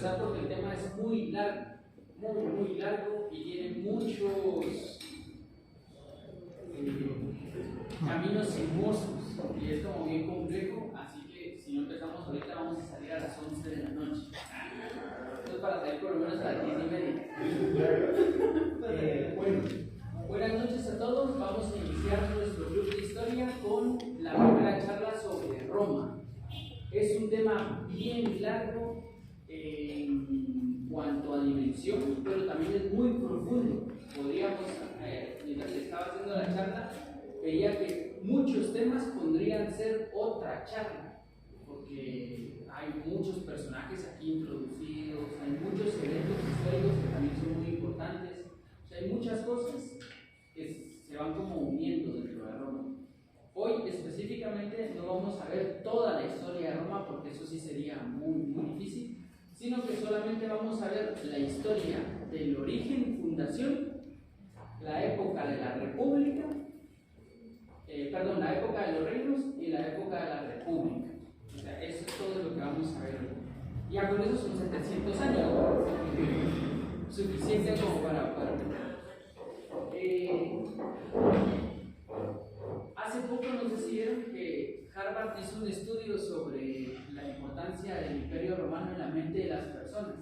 empezar porque el tema es muy largo, muy largo y tiene muchos caminos sinuosos y es como bien complejo, así que si no empezamos ahorita vamos a salir a las 11 de la noche. Esto es para salir por lo menos a las 10:30. Bueno, buenas noches a todos. Vamos a iniciar nuestro club de historia con la primera charla sobre Roma. Es un tema bien largo en cuanto a dimensión, pero también es muy profundo. Podríamos, mientras estaba haciendo la charla, veía que muchos temas podrían ser otra charla, porque hay muchos personajes aquí introducidos, hay muchos eventos históricos que también son muy importantes, o sea, hay muchas cosas que se van como uniendo dentro de Roma. Hoy específicamente no vamos a ver toda la historia de Roma, porque eso sí sería muy difícil, sino que solamente vamos a ver la historia del origen y fundación, la época de la República, la época de los reinos y la época de la República. O sea, eso es todo lo que vamos a ver hoy. Ya con eso son 700 años, suficiente como para poder. Hace poco nos decidieron que Harvard hizo un estudio sobre la importancia del Imperio Romano en la mente de las personas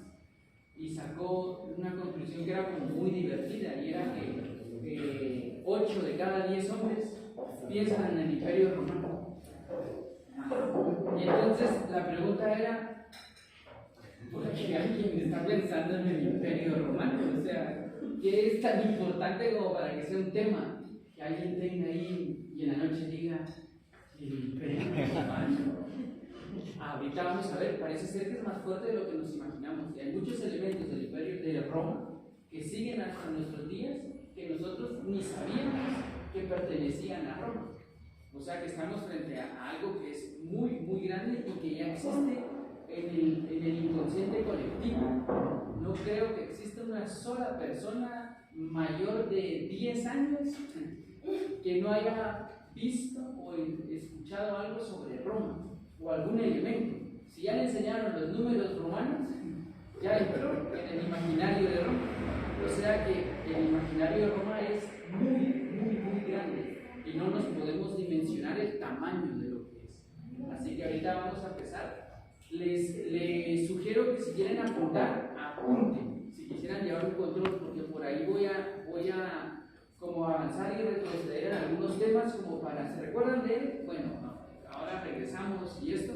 y sacó una conclusión que era como muy divertida, y era que 8 de cada 10 hombres piensan en el Imperio Romano. Y entonces la pregunta era, ¿por qué alguien está pensando en el Imperio Romano? O sea, ¿qué es tan importante como para que sea un tema que alguien tenga ahí y en la noche diga el Imperio Romano? Ahorita vamos a ver, parece ser que es más fuerte de lo que nos imaginamos, y hay muchos elementos del Imperio de Roma que siguen hasta nuestros días que nosotros ni sabíamos que pertenecían a Roma. O sea que estamos frente a algo que es muy grande y que ya existe en el inconsciente colectivo. No creo que exista una sola persona mayor de 10 años que no haya visto o escuchado algo sobre Roma o algún elemento. Si ya le enseñaron los números romanos, ya entró en el imaginario de Roma. O sea que el imaginario de Roma es muy grande y no nos podemos dimensionar el tamaño de lo que es. Así que ahorita vamos a empezar. Les sugiero que si quieren apuntar, apunten. Si quisieran llevar un control, porque por ahí voy a como avanzar y retroceder en algunos temas, como para, ¿se recuerdan de él? Bueno, ahora regresamos y esto,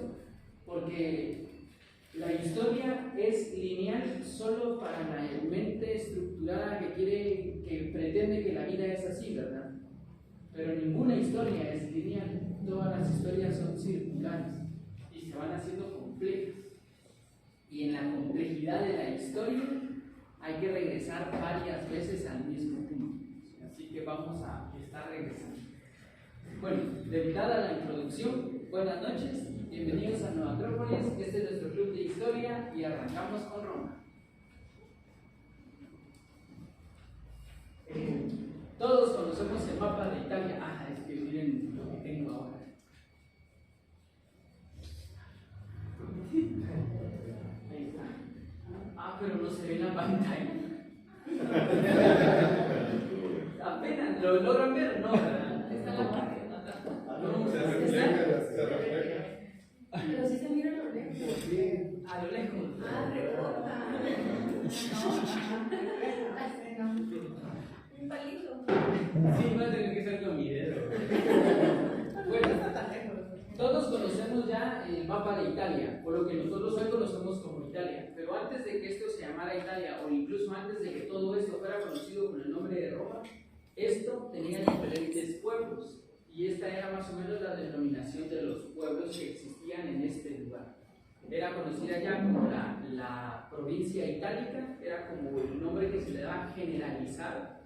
porque la historia es lineal solo para la mente estructurada que pretende que la vida es así, ¿verdad? Pero ninguna historia es lineal, todas las historias son circulares y se van haciendo complejas. Y en la complejidad de la historia hay que regresar varias veces al mismo punto. Así que vamos a estar regresando. Bueno, dada la introducción, buenas noches, bienvenidos a Nueva Acrópolis. Este es nuestro club de historia y arrancamos con Roma. Todos conocemos el mapa de Italia. Es que miren lo que tengo ahora. Ahí está. Pero no se ve en la pantalla. Apenas, ¿lo logran ver? No, ¿verdad? Está en la parte. No, se refleja. Pero sí se mira a lo lejos. A lo lejos. Rebota. Un palito. Sí, va a tener que ser con mi dedo. Bueno, todos conocemos ya el mapa de Italia, o lo que nosotros hoy conocemos como Italia. Pero antes de que esto se llamara Italia, o incluso antes de que todo esto fuera conocido con el nombre de Roma, esto tenía diferentes pueblos. Y esta era más o menos la denominación de los pueblos que existían en este lugar. Era conocida ya como la provincia itálica, era como el nombre que se le daba generalizado,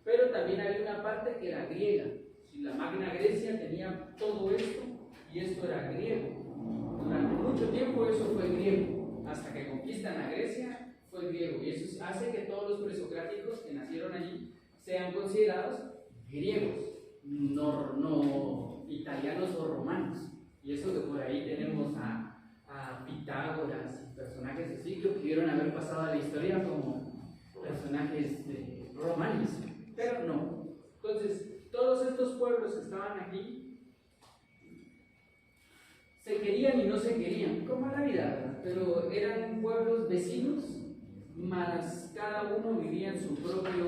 pero también había una parte que era griega. Si la Magna Grecia tenía todo esto, y esto era griego. Durante mucho tiempo eso fue griego, hasta que conquistan a Grecia fue griego, y eso hace que todos los presocráticos que nacieron allí sean considerados griegos, no italianos o romanos. Y eso que por ahí tenemos a Pitágoras y personajes así que vivieron pudieron haber pasado a la historia como personajes romanos, pero no. Entonces, todos estos pueblos que estaban aquí se querían y no se querían, como en la vida, ¿verdad? Pero eran pueblos vecinos, más cada uno vivía en su propio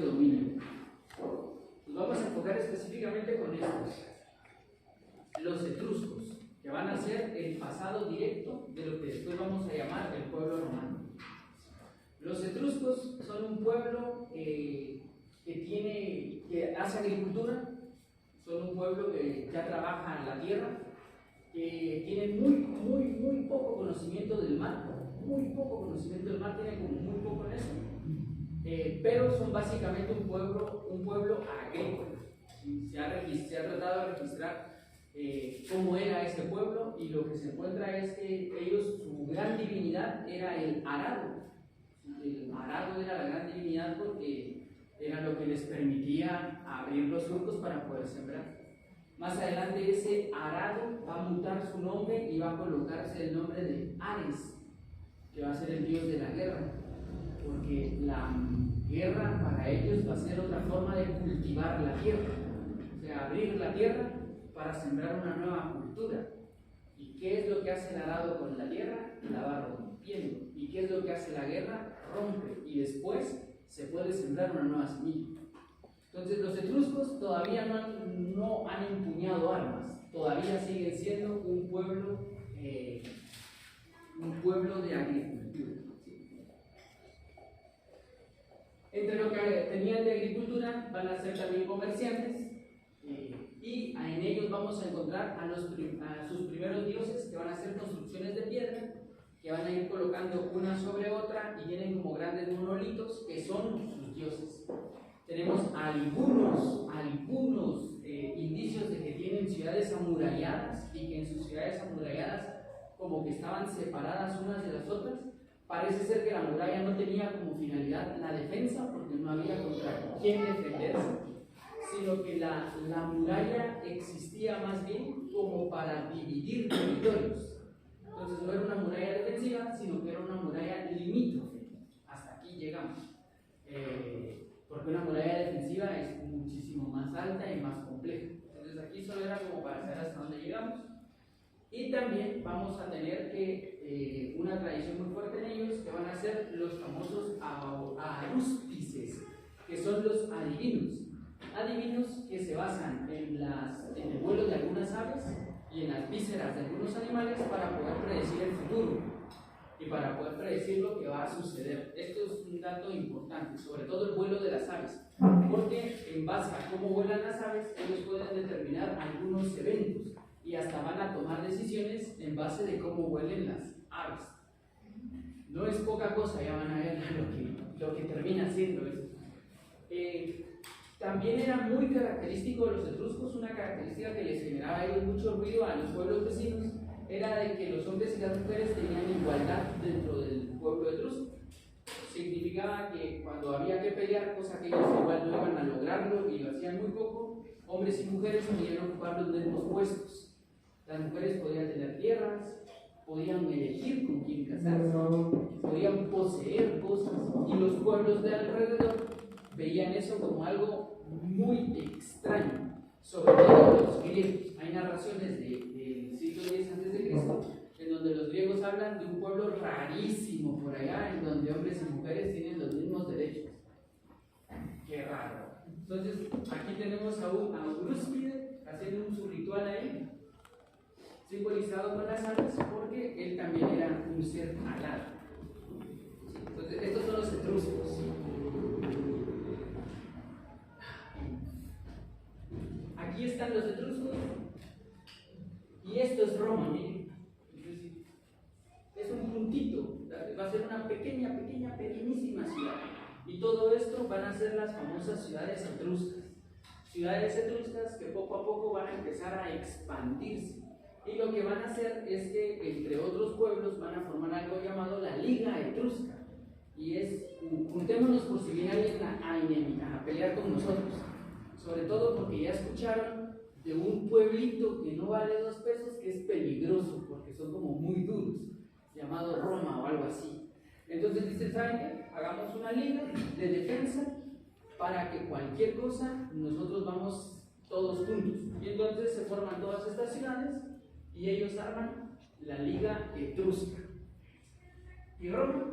dominio. Nos vamos a enfocar específicamente con estos, los etruscos, que van a ser el pasado directo de lo que después vamos a llamar el pueblo romano. Los etruscos son un pueblo que hace agricultura, son un pueblo que ya trabaja en la tierra, que tiene muy poco conocimiento del mar, tienen como muy poco en eso, pero son básicamente un pueblo agrícola. Se ha tratado de registrar cómo era ese pueblo, y lo que se encuentra es que su gran divinidad era el arado. El arado era la gran divinidad porque era lo que les permitía abrir los surcos para poder sembrar. Más adelante ese arado va a mutar su nombre y va a colocarse el nombre de Ares, que va a ser el dios de la guerra, porque la guerra para ellos va a ser otra forma de cultivar la tierra, o sea, abrir la tierra para sembrar una nueva cultura. ¿Y qué es lo que hace el arado con la tierra? La va rompiendo. ¿Y qué es lo que hace la guerra? Rompe, y después se puede sembrar una nueva semilla. Entonces los etruscos todavía no han empuñado armas, todavía siguen siendo un pueblo de agricultura. Entre lo que tenían de agricultura van a ser también comerciantes, y en ellos vamos a encontrar a sus primeros dioses, que van a ser construcciones de piedra, que van a ir colocando una sobre otra y tienen como grandes monolitos que son sus dioses. Tenemos algunos indicios de que tienen ciudades amuralladas, y que en sus ciudades amuralladas como que estaban separadas unas de las otras. Parece ser que la muralla no tenía como finalidad la defensa, porque no había contra quién defenderse, sino que la muralla existía más bien como para dividir territorios. Entonces no era una muralla defensiva, sino que era una muralla limítrofe. Hasta aquí llegamos. Porque una muralla defensiva es muchísimo más alta y más compleja. Entonces aquí solo era como para saber hasta dónde llegamos. Y también vamos a tener una tradición muy fuerte en ellos, que van a ser los famosos arúspices, que son los adivinos. Adivinos que se basan en el vuelo de algunas aves y en las vísceras de algunos animales para poder predecir el futuro y para poder predecir lo que va a suceder. Esto es un dato importante, sobre todo el vuelo de las aves, porque en base a cómo vuelan las aves, ellos pueden determinar algunos eventos y hasta van a tomar decisiones en base de cómo vuelen las aves. No es poca cosa, ya van a ver lo que termina siendo esto. También era muy característico de los etruscos, una característica que les generaba a ellos mucho ruido a los pueblos vecinos, era de que los hombres y las mujeres tenían igualdad dentro del pueblo etrusco. Significaba que cuando había que pelear, cosa que ellos igual no iban a lograrlo y lo hacían muy poco, hombres y mujeres podían ocupar los mismos puestos. Las mujeres podían tener tierras, podían elegir con quién casarse, podían poseer cosas, y los pueblos de alrededor veían eso como algo muy extraño, sobre todo los griegos. Hay narraciones del siglo X a.C. en donde los griegos hablan de un pueblo rarísimo por allá, en donde hombres y mujeres tienen los mismos derechos. Qué raro. Entonces, aquí tenemos a Eurúspide haciendo su ritual ahí, simbolizado con las aves, porque él también era un ser alado. Entonces, estos son los etruscos. Aquí están los etruscos, y esto es Roma, miren. Es un puntito, va a ser una pequeñísima ciudad. Y todo esto van a ser las famosas ciudades etruscas. Ciudades etruscas que poco a poco van a empezar a expandirse. Y lo que van a hacer es que, entre otros pueblos, van a formar algo llamado la Liga Etrusca. Y es, juntémonos por si viene alguien a pelear con nosotros. Sobre todo porque ya escucharon de un pueblito que no vale 2 pesos, que es peligroso porque son como muy duros, llamado Roma o algo así. Entonces dice, ¿saben qué? Hagamos una liga de defensa para que cualquier cosa nosotros vamos todos juntos. Y entonces se forman todas estas ciudades y ellos arman la Liga Etrusca. ¿Y Roma?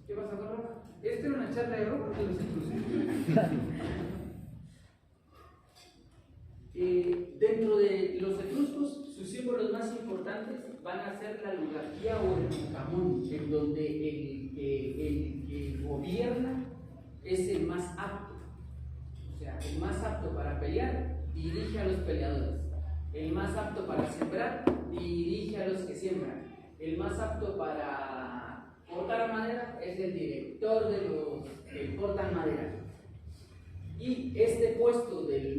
¿Qué pasa con Roma? Esta era una charla de Roma de los etruscos. Dentro de los etruscos, sus símbolos más importantes van a ser la lugarquía o el bucamón, en donde el que gobierna es el más apto. O sea, el más apto para pelear dirige a los peleadores. El más apto para sembrar dirige a los que siembran. El más apto para cortar madera es el director de los que cortan madera. Y este puesto de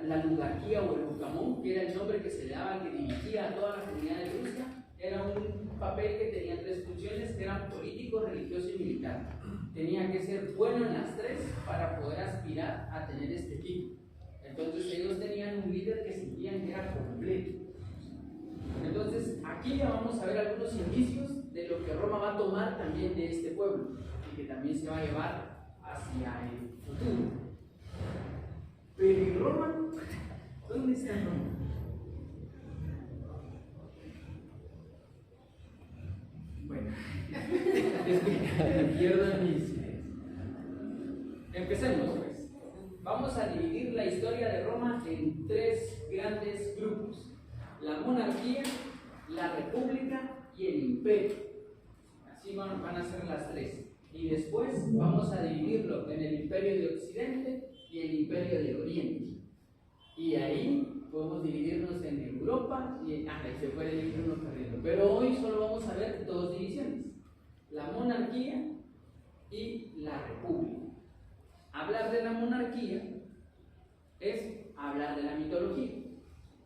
la lugarquía o el bucamón, que era el nombre que se le daba, que dirigía a toda la comunidad de Rusia, era un papel que tenía tres funciones, que eran político, religioso y militar. Tenía que ser bueno en las tres para poder aspirar a tener este título. Entonces ellos tenían un líder que sentían que era completo. Entonces aquí ya vamos a ver algunos indicios de lo que Roma va a tomar también de este pueblo y que también se va a llevar hacia el futuro. Pero ¿y Roma? ¿Dónde está Roma? Bueno, es que me pierdo en mis... Empecemos pues. Vamos a dividir la historia de Roma en tres grandes grupos: la monarquía, la república y el imperio. Así van a ser las tres. Y después vamos a dividirlo en el imperio de Occidente y el imperio de Oriente. Y ahí podemos dividirnos en Europa y se puede dividir uno perdiendo. Pero hoy solo vamos a ver dos divisiones: la monarquía y la república. Hablar de la monarquía es hablar de la mitología.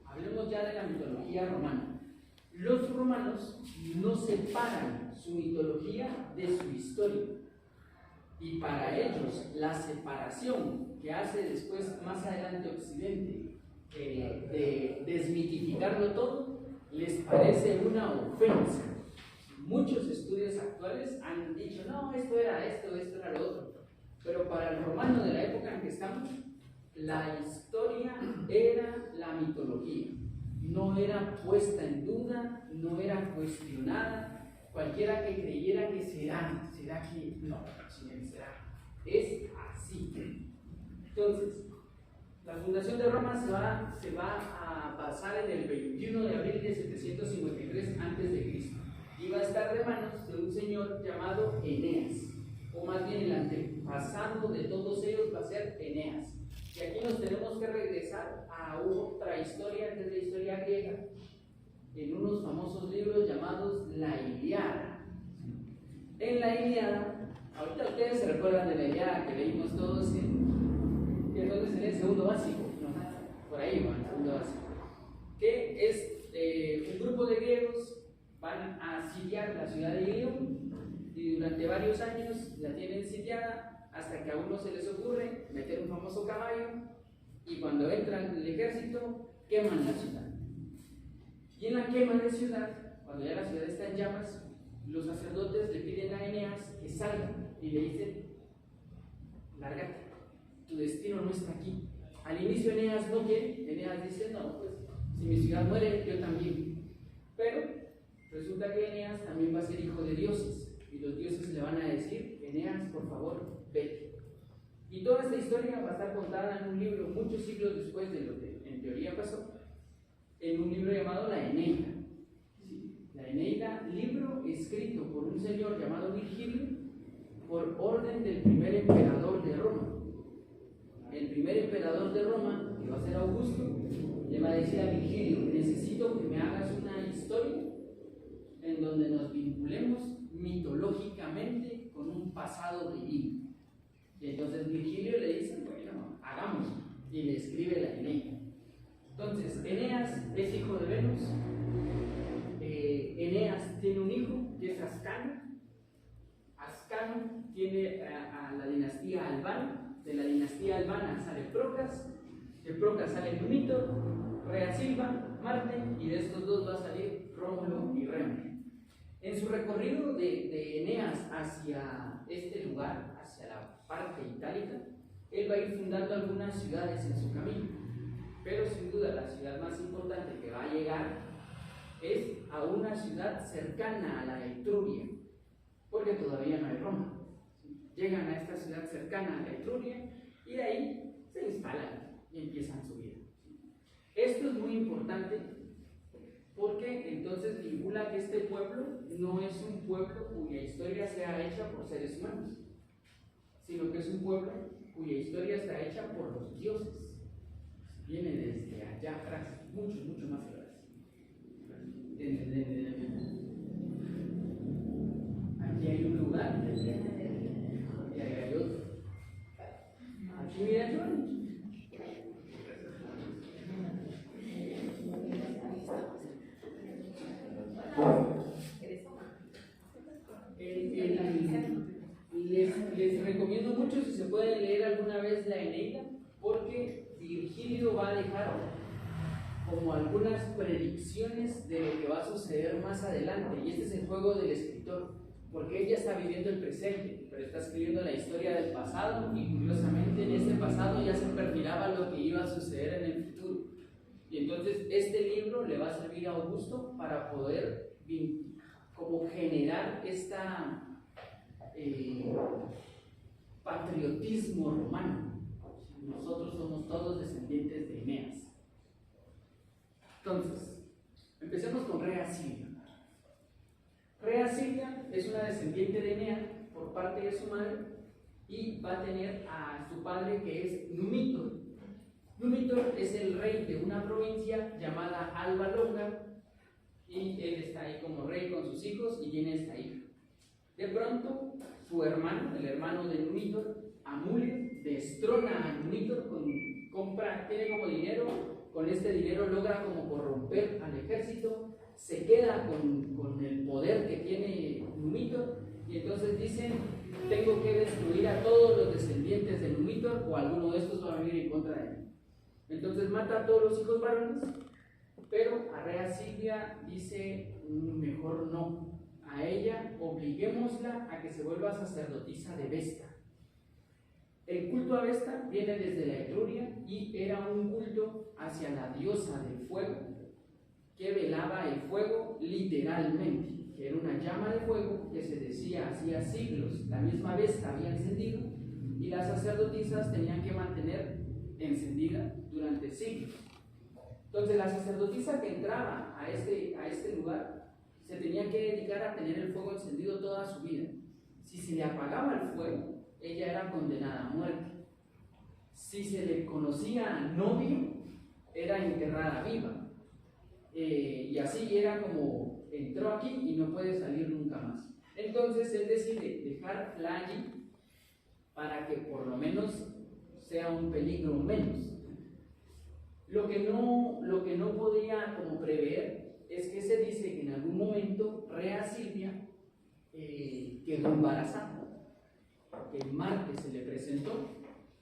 Hablemos ya de la mitología romana. Los romanos no separan su mitología de su historia. Y para ellos, la separación que hace después, más adelante, Occidente, de desmitificarlo todo, les parece una ofensa. Muchos estudios actuales han dicho, no, esto era esto, esto era lo otro. Pero para el romano de la época en que estamos, la historia era la mitología. No era puesta en duda, no era cuestionada. Cualquiera que creyera que será que no, será. Es así. Entonces, la fundación de Roma se va a basar en el 21 de abril de 753 a.C. y va a estar de manos de un señor llamado Eneas, o más bien el antepasado de todos ellos va a ser Eneas. Y aquí nos tenemos que regresar a otra historia, que es la historia griega, en unos famosos libros llamados la Ilíada. En la Ilíada, ahorita ustedes se recuerdan de la Ilíada que leímos todos entonces en el segundo básico, ¿no? Por ahí va el segundo básico, que es un grupo de griegos van a sitiar la ciudad de Ilión y durante varios años la tienen sitiada hasta que a uno se les ocurre meter un famoso caballo y cuando entran el ejército queman la ciudad. Y en la quema de ciudad, cuando ya la ciudad está en llamas, los sacerdotes le piden a Eneas que salga y le dicen: lárgate, tu destino no está aquí. Al inicio Eneas no quiere, Eneas dice: no, pues si mi ciudad muere, yo también. Pero resulta que Eneas también va a ser hijo de dioses y los dioses le van a decir: Eneas, por favor, vete. Y toda esta historia va a estar contada en un libro muchos siglos después de lo que en teoría pasó, en un libro llamado La Eneida. ¿Sí? La Eneida, libro escrito por un señor llamado Virgilio por orden del primer emperador de Roma. El primer emperador de Roma, que va a ser Augusto, le va a decir a Virgilio: necesito que me hagas una historia en donde nos vinculemos mitológicamente con un pasado divino. Y entonces Virgilio le dice: bueno, hagámoslo, y le escribe la Eneida. Entonces, Eneas es hijo de Venus. Eneas tiene un hijo que es Ascano. Ascano tiene a la dinastía albana. De la dinastía albana sale Procas. De Procas sale Numito, Rea Silva, Marte, y de estos dos va a salir Rómulo y Remo. En su recorrido de Eneas hacia este lugar, hacia la parte itálica, él va a ir fundando algunas ciudades en su camino, pero sin duda la ciudad más importante que va a llegar es a una ciudad cercana a la Etruria, porque todavía no hay Roma. Llegan a esta ciudad cercana a la Etruria y de ahí se instalan y empiezan su vida. Esto es muy importante porque entonces vincula que este pueblo no es un pueblo cuya historia sea hecha por seres humanos, sino que es un pueblo cuya historia está hecha por los dioses. Viene desde allá atrás, mucho más atrás. Aquí hay un lugar y ahí hay otro. Aquí miren, les recomiendo mucho si se pueden leer alguna vez la Eneida, porque Virgilio va a dejar como algunas predicciones de lo que va a suceder más adelante, y este es el juego del escritor, porque ella está viviendo el presente, pero está escribiendo la historia del pasado, y curiosamente en ese pasado ya se perfilaba lo que iba a suceder en el futuro. Y entonces este libro le va a servir a Augusto para poder como generar esta patriotismo romano. Nosotros somos todos descendientes de Eneas. Entonces, empecemos con Rea Silvia. Rea Silvia es una descendiente de Eneas por parte de su madre y va a tener a su padre, que es Numitor. Numitor es el rey de una provincia llamada Alba Longa, y él está ahí como rey con sus hijos y tiene esta hija. De pronto, su hermano, el hermano de Numitor, Amule, destrona a Numitor, tiene como dinero, con este dinero logra como corromper al ejército, se queda con el poder que tiene Numitor, y entonces dicen: tengo que destruir a todos los descendientes de Numitor o alguno de estos va a venir en contra de mí. Entonces mata a todos los hijos varones, pero a Rea Silvia dice: mejor no. A ella obliguémosla a que se vuelva sacerdotisa de Vesta. El culto a Vesta viene desde la Etruria y era un culto hacia la diosa del fuego, que velaba el fuego literalmente, que era una llama de fuego que se decía hacía siglos la misma Vesta había encendido, y las sacerdotisas tenían que mantener encendida durante siglos. Entonces la sacerdotisa que entraba a este lugar se tenía que dedicar a tener el fuego encendido toda su vida. Si se le apagaba el fuego, ella era condenada a muerte. Si se le conocía novio, era enterrada viva. Y así era como entró aquí y no puede salir nunca más. Entonces él decide dejarla allí para que por lo menos sea un peligro menos. Lo que no podía como prever es que se dice que en algún momento Rea Silvia quedó embarazada, que Marte se le presentó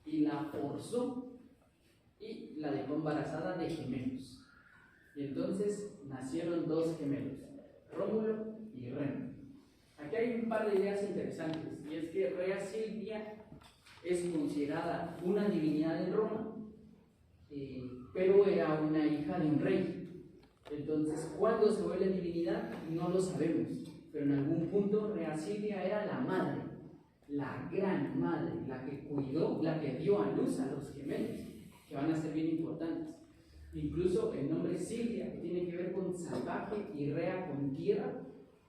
y la forzó y la dejó embarazada de gemelos. Y entonces nacieron dos gemelos, Rómulo y Remo. Aquí hay un par de ideas interesantes, y es que Rea Silvia es considerada una divinidad en Roma, pero era una hija de un rey. Entonces, ¿cuándo se vuelve divinidad? No lo sabemos, pero en algún punto Rea Silvia era la madre, la gran madre, la que cuidó, la que dio a luz a los gemelos, que van a ser bien importantes. Incluso el nombre Silvia, que tiene que ver con salvaje, y Rea con tierra,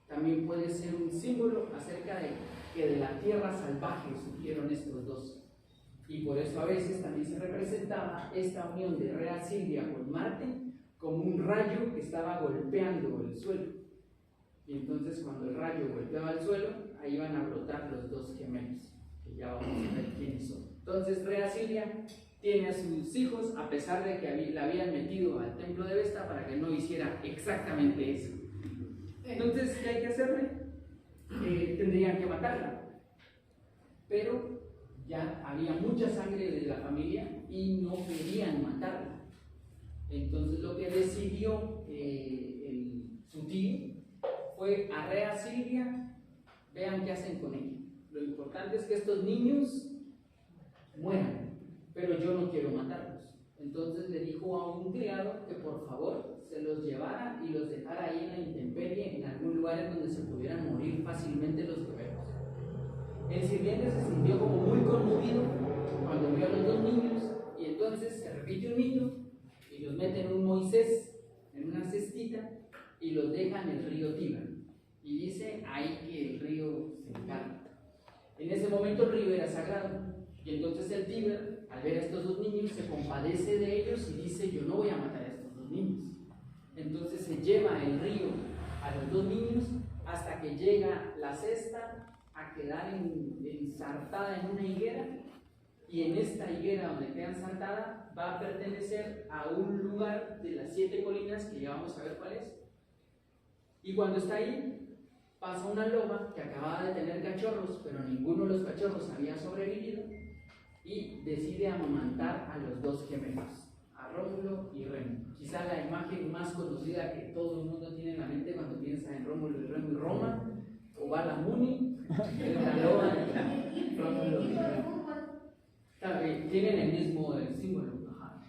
también puede ser un símbolo acerca de que de la tierra salvaje surgieron estos dos. Y por eso a veces también se representaba esta unión de Rea Silvia con Marte como un rayo que estaba golpeando el suelo. Y entonces cuando el rayo golpeaba el suelo, ahí van a brotar los dos gemelos, que ya vamos a ver quiénes son. Entonces Rea Silvia tiene a sus hijos, a pesar de que la habían metido al templo de Vesta para que no hiciera exactamente eso. Entonces, ¿qué hay que hacerle? Tendrían que matarla. Pero ya había mucha sangre de la familia y no querían matarla. Entonces lo que decidió su tío fue arrea a Silvia, vean qué hacen con ella. Lo importante es que estos niños mueran, pero yo no quiero matarlos. Entonces le dijo a un criado que por favor se los llevara y los dejara ahí en la intemperie, en algún lugar en donde se pudieran morir fácilmente los guerreros. El sirviente se sintió como muy conmovido cuando vio a los dos niños, y entonces se repite un mito y los mete en un Moisés, en una cestita, y los deja en el río Tíber. Y dice ahí que el río se encarga. En ese momento el río era sagrado, y entonces el Tíber, al ver a estos dos niños, se compadece de ellos y dice: yo no voy a matar a estos dos niños. Entonces se lleva el río a los dos niños hasta que llega la cesta a quedar ensartada en una higuera, y en esta higuera donde queda ensartada va a pertenecer a un lugar de las 7 colinas que ya vamos a ver cuál es. Y cuando está ahí, pasa una loba que acababa de tener cachorros, pero ninguno de los cachorros había sobrevivido, y decide amamantar a los dos gemelos, a Rómulo y Remo. Quizá la imagen más conocida que todo el mundo tiene en la mente cuando piensa en Rómulo y Remo y Roma, o Bala Muni, la loba de Rómulo y Remo. Tienen el mismo símbolo. Ajá.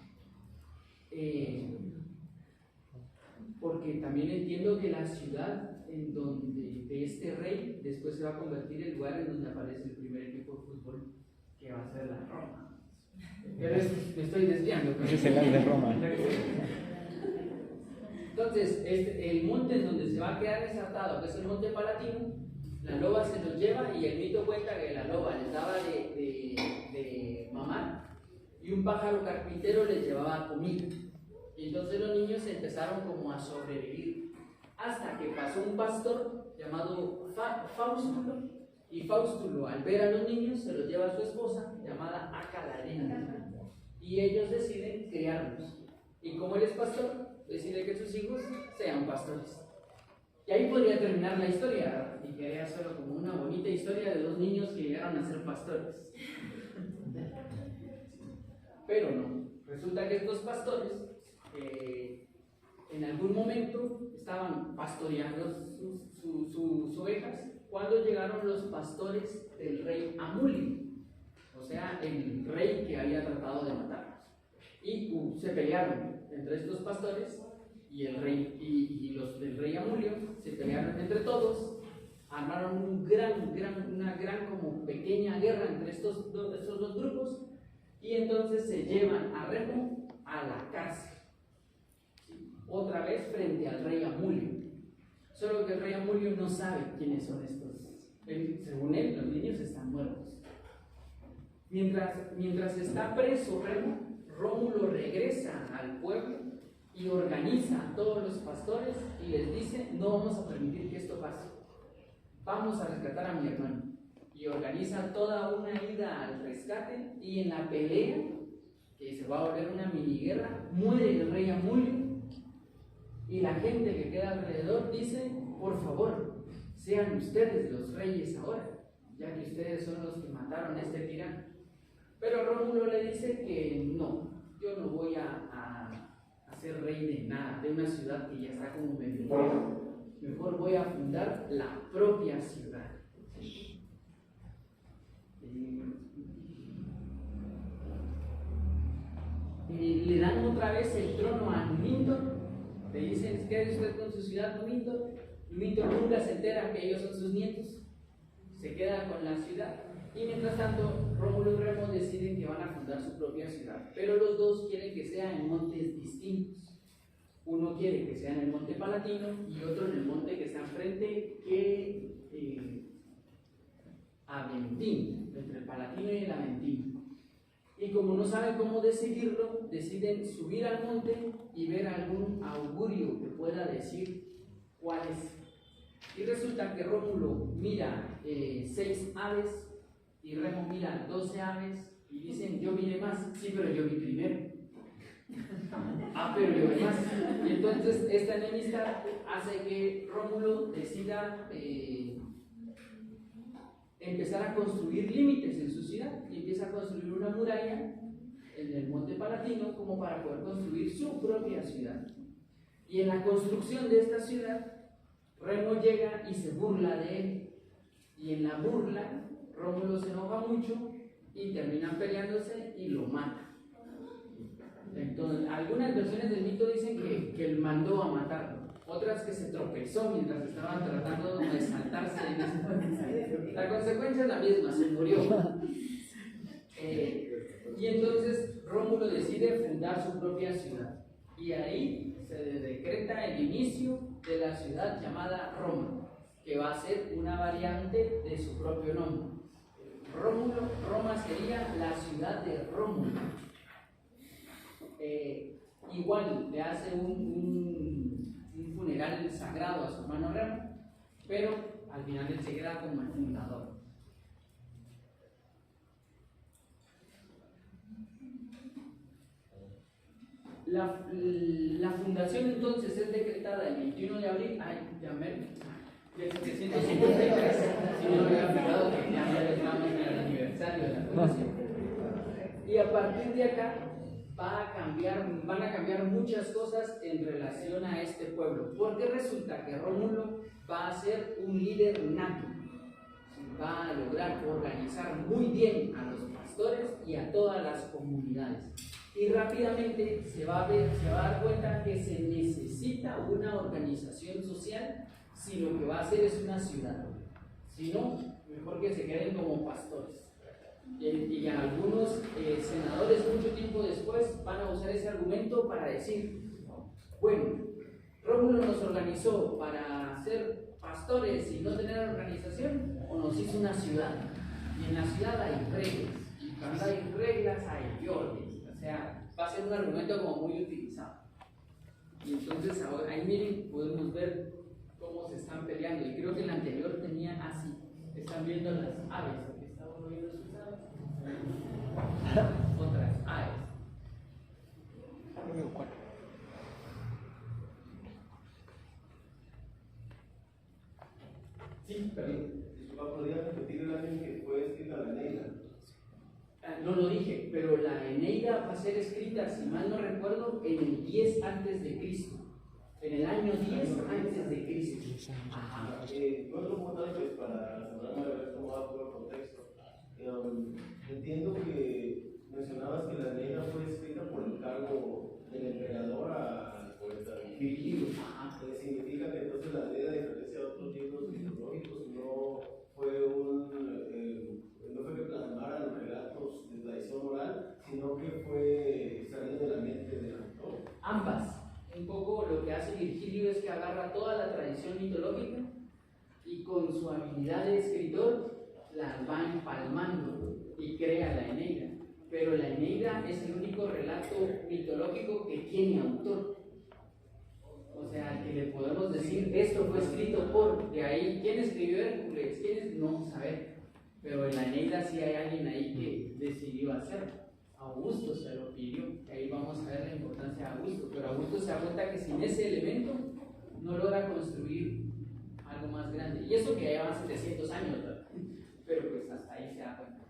Porque también entiendo que la ciudad en donde de este rey después se va a convertir en el lugar en donde aparece el primer equipo de fútbol, que va a ser la Roma. Pero me estoy desviando. Ese es el As de Roma. Entonces, el monte en donde se va a quedar ensartado, que es el monte Palatino, la loba se los lleva, y el mito cuenta que la loba les daba de mamar, y un pájaro carpintero les llevaba comida. Y entonces los niños empezaron como a sobrevivir, hasta que pasó un pastor llamado Faustulo, y Faustulo, al ver a los niños, se los lleva a su esposa llamada Acalarena, y ellos deciden criarlos. Y como él es pastor, decide que sus hijos sean pastores. Y ahí podría terminar la historia, y quedaría solo como una bonita historia de dos niños que llegaron a ser pastores. Pero no, resulta que estos pastores en algún momento estaban pastoreando sus ovejas cuando llegaron los pastores del rey Amulio, o sea, el rey que había tratado de matarlos. Y se pelearon entre estos pastores y el rey, y los del rey Amulio se pelearon entre todos, armaron una gran como pequeña guerra entre estos dos grupos, y entonces se llevan a Remo a la cárcel, otra vez frente al rey Amulio. Solo que el rey Amulio no sabe quiénes son estos. Según él, los niños están muertos. Mientras está preso Remo, Rómulo regresa al pueblo y organiza a todos los pastores y les dice: no vamos a permitir que esto pase, vamos a rescatar a mi hermano. Y organiza toda una ida al rescate, y en la pelea, que se va a volver una mini guerra, muere el rey Amulio, y la gente que queda alrededor dice: por favor, sean ustedes los reyes ahora, ya que ustedes son los que mataron a este tirano. Pero Rómulo le dice que no, yo no voy a ser rey de nada, de una ciudad que ya está como medio vieja. Mejor voy a fundar la propia ciudad. Le dan otra vez el trono a Numintor. Le dicen: quédese usted con su ciudad, Numintor. Numintor nunca se entera que ellos son sus nietos, se queda con la ciudad. Y mientras tanto, Rómulo y Remo deciden que van a fundar su propia ciudad, pero los dos quieren que sea en montes distintos. Uno quiere que sea en el monte Palatino y otro en el monte que está enfrente, Aventino, entre el Palatino y el Aventino. Y como no saben cómo decidirlo, deciden subir al monte y ver algún augurio que pueda decir cuál es. Y resulta que Rómulo mira 6 aves y Remo mira 12 aves y dicen: yo miré más. Sí, pero yo vi primero. Pero yo vi más. Y entonces esta enemistad hace que Rómulo decida empezar a construir límites en su ciudad, y empieza a construir una muralla en el monte Palatino como para poder construir su propia ciudad. Y en la construcción de esta ciudad, Remo llega y se burla de él. Y en la burla, Rómulo se enoja mucho y terminan peleándose y lo mata. Entonces, algunas versiones del mito dicen que él mandó a matarlo, otras que se tropezó mientras estaban tratando de saltarse en ese momento. La consecuencia es la misma, se murió. Y entonces Rómulo decide fundar su propia ciudad. Y ahí se decreta el inicio de la ciudad llamada Roma, que va a ser una variante de su propio nombre. Roma sería la ciudad de Rómulo. Igual le hace un funeral sagrado a su hermano Remo, pero al final él se queda como el fundador. La fundación entonces es decretada el 21 de abril del 753, si no me había fijado que ya estamos en el aniversario de la fundación. Y a partir de acá van a cambiar muchas cosas en relación a este pueblo, porque resulta que Rómulo va a ser un líder nato, va a lograr organizar muy bien a los pastores y a todas las comunidades. Y rápidamente se va a dar cuenta que se necesita una organización social si lo que va a hacer es una ciudad. Si no, mejor que se queden como pastores. Y algunos senadores mucho tiempo después van a usar ese argumento para decir, bueno, Rómulo nos organizó para ser pastores y no tener organización, o nos hizo una ciudad. Y en la ciudad hay reglas, y cuando hay reglas hay orden. O sea, va a ser un argumento como muy utilizado. Y entonces ahora, ahí miren, podemos ver cómo se están peleando. Y creo que el anterior tenía así. Están viendo las aves. Aquí estamos viendo sus aves. Otras aves. Sí, perdón. Disculpa, ¿podría repetir el año en que fue escrita la Eneida? No lo dije, pero la Eneida va a ser escrita, si mal no recuerdo, en el 10 antes de Cristo. En el año 10 antes de Cristo. Ajá. Otro punto pues, para asegurarme de ver cómo va todo el contexto. Entiendo que mencionabas que la Eneida fue escrita por encargo del emperador al poeta Virgilio. Significa que entonces la Eneida, a diferencia de otros libros mitológicos, no fue que plasmara los relatos de tradición oral, sino que fue salido de la mente del autor. Ambas. Un poco lo que hace Virgilio es que agarra toda la tradición mitológica y con su habilidad de escritor las va empalmando y crea la Eneida. Pero la Eneida es el único relato mitológico que tiene autor. O sea, que le podemos decir, esto fue escrito por, de ahí, ¿quién escribió Hércules? No saber. Pero en la Eneida sí hay alguien ahí que decidió hacerlo. Augusto se lo pidió, y ahí vamos a ver la importancia de Augusto. Pero Augusto se da cuenta que sin ese elemento no logra construir algo más grande. Y eso que ya llevan 700 años, ¿verdad? Pero pues hasta ahí se da cuenta.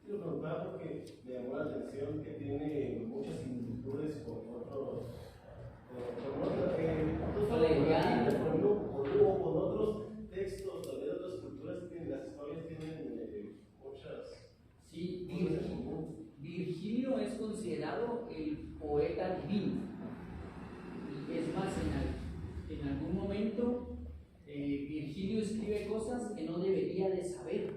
Lo preguntaba porque me llamó la atención que tiene muchas similitudes con otros. Con otros textos, también otras culturas, las historias tienen muchas. Sí, Virgilio es considerado el poeta divino. Y es más, en algún momento Virgilio escribe cosas que no debería de saber,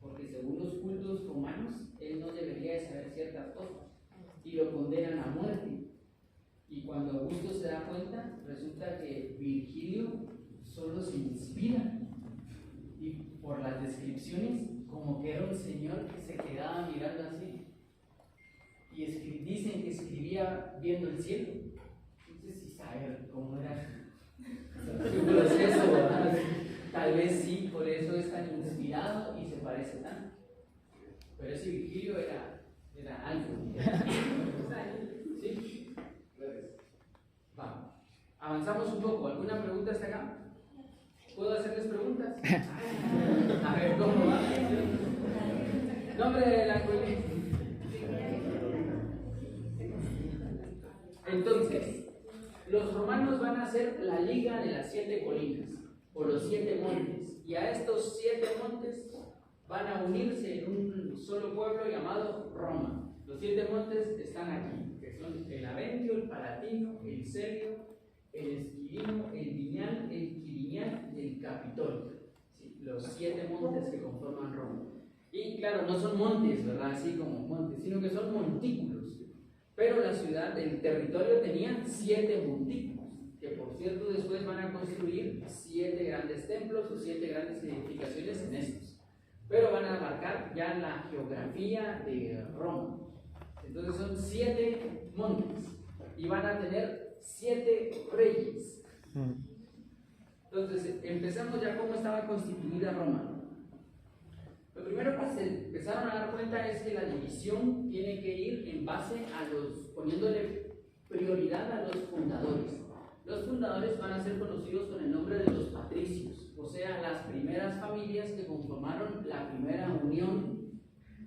porque según los cultos romanos, él no debería de saber ciertas cosas, y lo condenan a muerte. Y cuando Augusto se da cuenta, resulta que Virgilio solo se inspira, y por las descripciones, como que era un señor que se quedaba mirando así. Y dicen que escribía viendo el cielo. No sé si saber cómo era su proceso, ¿verdad? Tal vez sí, por eso es tan inspirado y se parece tanto. Pero ese Virgilio era algo. ¿Sí? Vamos. Avanzamos un poco. ¿Alguna pregunta hasta acá? ¿Puedo hacerles preguntas? A ver, ¿cómo va? Nombre de la colegio. Entonces, los romanos van a hacer la Liga de las 7 Colinas. los 7 montes, y a estos 7 montes van a unirse en un solo pueblo llamado Roma. Los 7 montes están aquí, que son el Aventio, el Palatino, el Celio, el Esquilino, el Viñal, el Quiriñal y el Capitolio. ¿Sí? Los 7 montes que conforman Roma. Y claro, no son montes, ¿verdad? Así como montes, sino que son montículos. Pero la ciudad, el territorio tenía 7 montículos, que por cierto después van a construir 7 grandes templos o 7 grandes edificaciones en estos. Pero van a marcar ya la geografía de Roma. Entonces son 7 montes y van a tener 7 reyes. Entonces empezamos ya cómo estaba constituida Roma. Lo primero que se empezaron a dar cuenta es que la división tiene que ir en base a poniéndole prioridad a los fundadores. Los fundadores van a ser conocidos con el nombre de los patricios, o sea, las primeras familias que conformaron la primera unión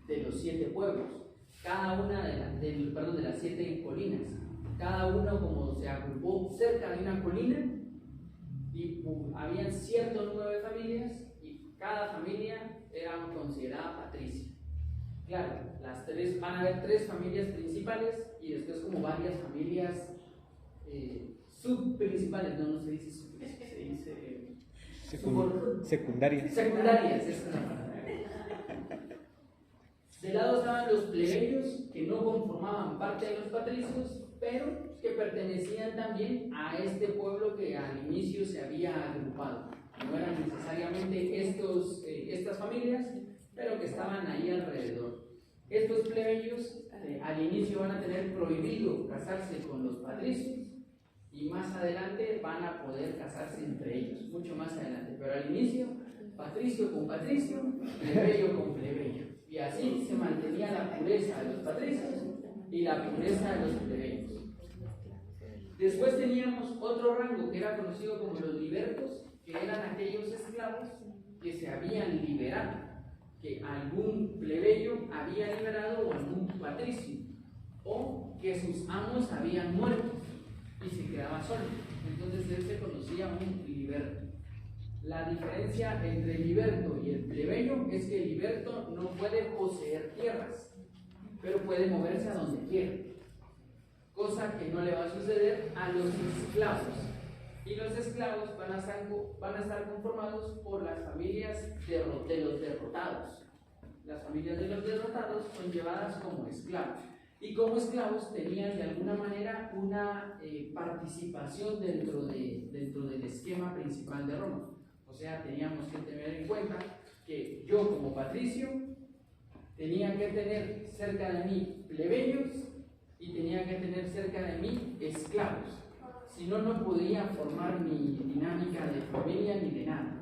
de los 7 pueblos, cada una de las 7 colinas. Cada uno como se agrupó cerca de una colina y habían cierto número de familias y cada familia era considerada patricia. Claro, van a haber 3 familias principales y después como varias familias subprincipales, no se dice subprincipales, se dice secundarias. Secundarias, esa es la palabra. De lado estaban los plebeyos que no conformaban parte de los patricios, pero que pertenecían también a este pueblo que al inicio se había agrupado. No eran necesariamente estas familias, pero que estaban ahí alrededor. Estos plebeyos al inicio van a tener prohibido casarse con los patricios y más adelante van a poder casarse entre ellos, mucho más adelante. Pero al inicio, patricio con patricio, plebeyo con plebeyo. Y así se mantenía la pureza de los patricios y la pureza de los plebeyos. Después teníamos otro rango que era conocido como los libertos, que eran aquellos esclavos que se habían liberado, que algún plebeyo había liberado o algún patricio, o que sus amos habían muerto y se quedaba solo. Entonces él se conocía un liberto. La diferencia entre el liberto y el plebeyo es que el liberto no puede poseer tierras, pero puede moverse a donde quiera, cosa que no le va a suceder a los esclavos. Y los esclavos van a estar conformados por las familias de los derrotados. Las familias de los derrotados son llevadas como esclavos. Y como esclavos tenían de alguna manera una participación dentro del esquema principal de Roma. O sea, teníamos que tener en cuenta que yo como patricio tenía que tener cerca de mí plebeyos y tenía que tener cerca de mí esclavos. Si no, no podía formar mi dinámica de familia ni de nada.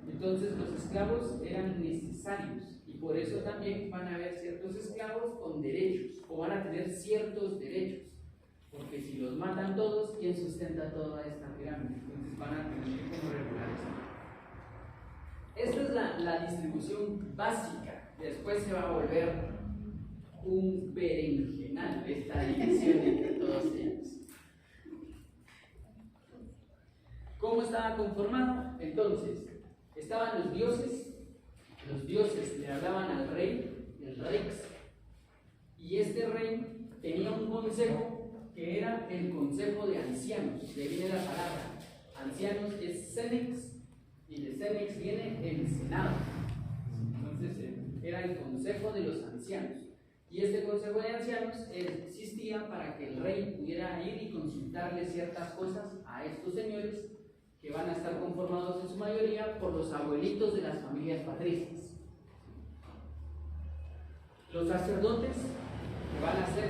Entonces los esclavos eran necesarios y por eso también van a haber ciertos esclavos con derechos o van a tener ciertos derechos. Porque si los matan todos, ¿quién sustenta toda esta pirámide? Entonces van a tener como regularizar. Esta es la distribución básica. Después se va a volver un berenjenal esta división entre todos ellos. ¿Cómo estaba conformado? Entonces, estaban los dioses le hablaban al rey, el rex, y este rey tenía un consejo que era el consejo de ancianos. De ahí viene la palabra ancianos, es senex, y de senex viene el senado. Entonces era el consejo de los ancianos, y este consejo de ancianos existía para que el rey pudiera ir y consultarle ciertas cosas a estos señores que van a estar conformados en su mayoría por los abuelitos de las familias patricias. Los sacerdotes, que van a ser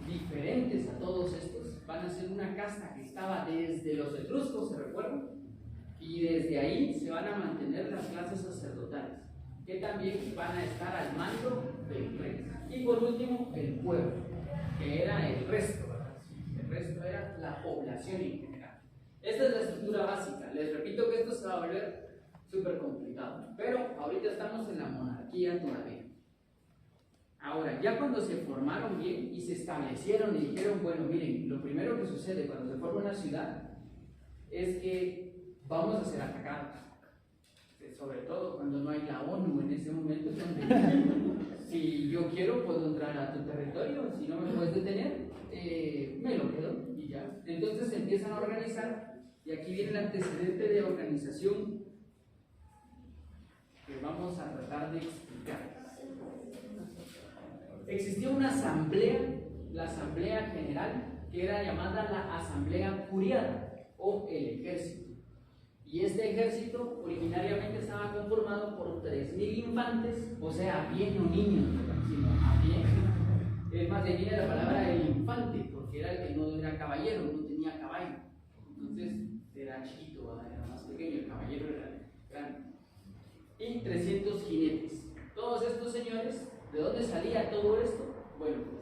diferentes a todos estos, van a ser una casta que estaba desde los etruscos, ¿se recuerdan? Y desde ahí se van a mantener las clases sacerdotales, que también van a estar al mando del rey. Y por último, el pueblo, que era el resto, ¿verdad? El resto era la población en general. Esta es la estructura básica. Les repito que esto se va a volver súper complicado, pero ahorita estamos en la monarquía todavía. Ahora, ya cuando se formaron bien y se establecieron y dijeron, bueno, miren, lo primero que sucede cuando se forma una ciudad es que vamos a ser atacados. sobre todo cuando no hay la ONU en ese momento, donde si yo quiero puedo entrar a tu territorio, si no me puedes detener, me lo quedo y ya. Entonces se empiezan a organizar, y aquí viene el antecedente de organización que vamos a tratar de explicar. Existió una asamblea, la Asamblea General, que era llamada la Asamblea Curiada o el Ejército. Y este ejército originariamente estaba conformado por 3.000 infantes, o sea, a pie, no niños, sino a pie. Es más, de ahí viene la palabra el infante, porque era el que no era caballero, no tenía caballo. Entonces era chiquito, era más pequeño, el caballero era grande. Y 300 jinetes. Todos estos señores, ¿de dónde salía todo esto? Bueno, pues,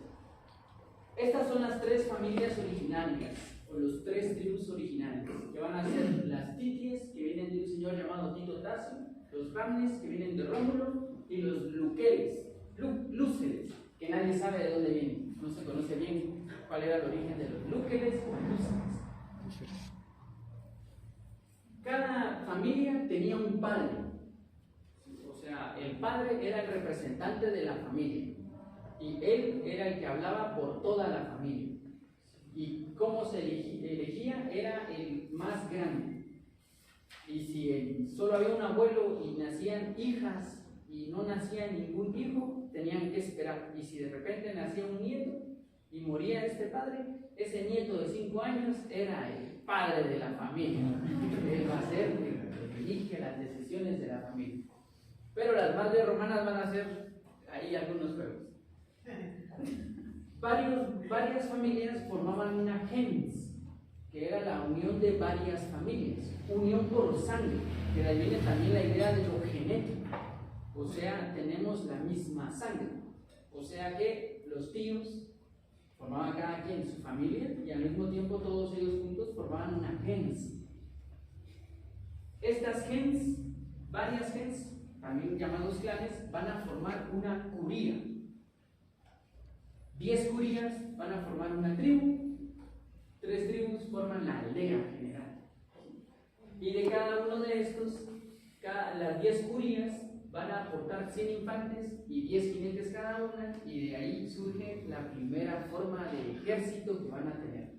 estas son las 3 familias originarias, o los 3 tribus originarios, que van a ser las Tities, que vienen de un señor llamado Tito Tasio, los Ramnes, que vienen de Rómulo, y los Luceres, que nadie sabe de dónde vienen, no se conoce bien cuál era el origen de los Luceres o Lúceres. Cada familia tenía un padre, o sea, el padre era el representante de la familia, y él era el que hablaba por toda la familia. Y cómo se elegía era el más grande. Y si solo había un abuelo y nacían hijas y no nacía ningún hijo, tenían que esperar. Y si de repente nacía un nieto y moría este padre, ese nieto de 5 años era el padre de la familia. Él va a ser el que elige las decisiones de la familia. Pero las madres romanas van a hacer ahí algunos juegos. Varias familias formaban una gens, que era la unión de varias familias, unión por sangre, que de ahí viene también la idea de lo genético, o sea, tenemos la misma sangre, o sea que los tíos formaban cada quien su familia y al mismo tiempo todos ellos juntos formaban una gens. Estas gens, varias gens, también llamados clanes, van a formar una curía. 10 curías van a formar una tribu, 3 tribus forman la aldea general. Y de cada uno de estos, las 10 curías van a aportar 100 infantes y 10 jinetes cada una, y de ahí surge la primera forma de ejército que van a tener.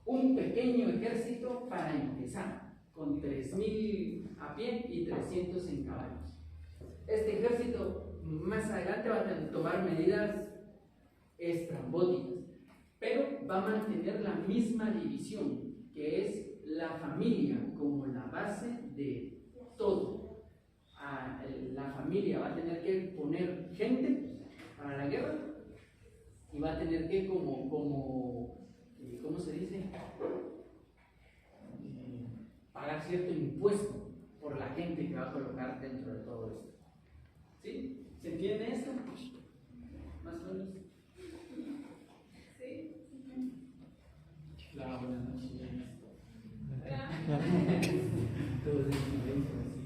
Un pequeño ejército para empezar, con 3.000 a pie y 300 en caballos. Este ejército más adelante va a tomar medidas estrambóticas, pero va a mantener la misma división, que es la familia como la base de todo. La familia va a tener que poner gente para la guerra y va a tener que ¿cómo se dice? Pagar cierto impuesto por la gente que va a colocar dentro de todo esto. ¿Sí? ¿Se entiende esto? Más o menos. Hola, buenas noches. Todos en silencio, así.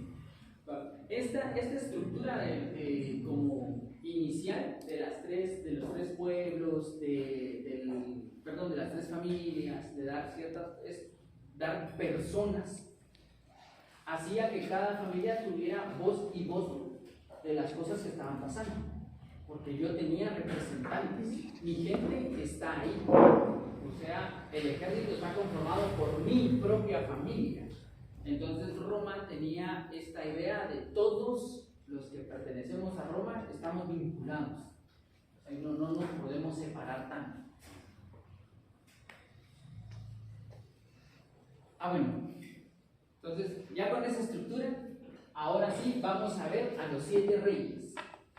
Esta estructura como inicial de los 3 pueblos, de las 3 familias, de dar personas, hacía que cada familia tuviera voz y voto de las cosas que estaban pasando. Porque yo tenía representantes, mi gente está ahí. O sea, el ejército está conformado por mi propia familia. Entonces Roma tenía esta idea de todos los que pertenecemos a Roma estamos vinculados. O sea, no nos podemos separar tanto. Bueno. Entonces, ya con esa estructura, ahora sí vamos a ver a los 7 reyes.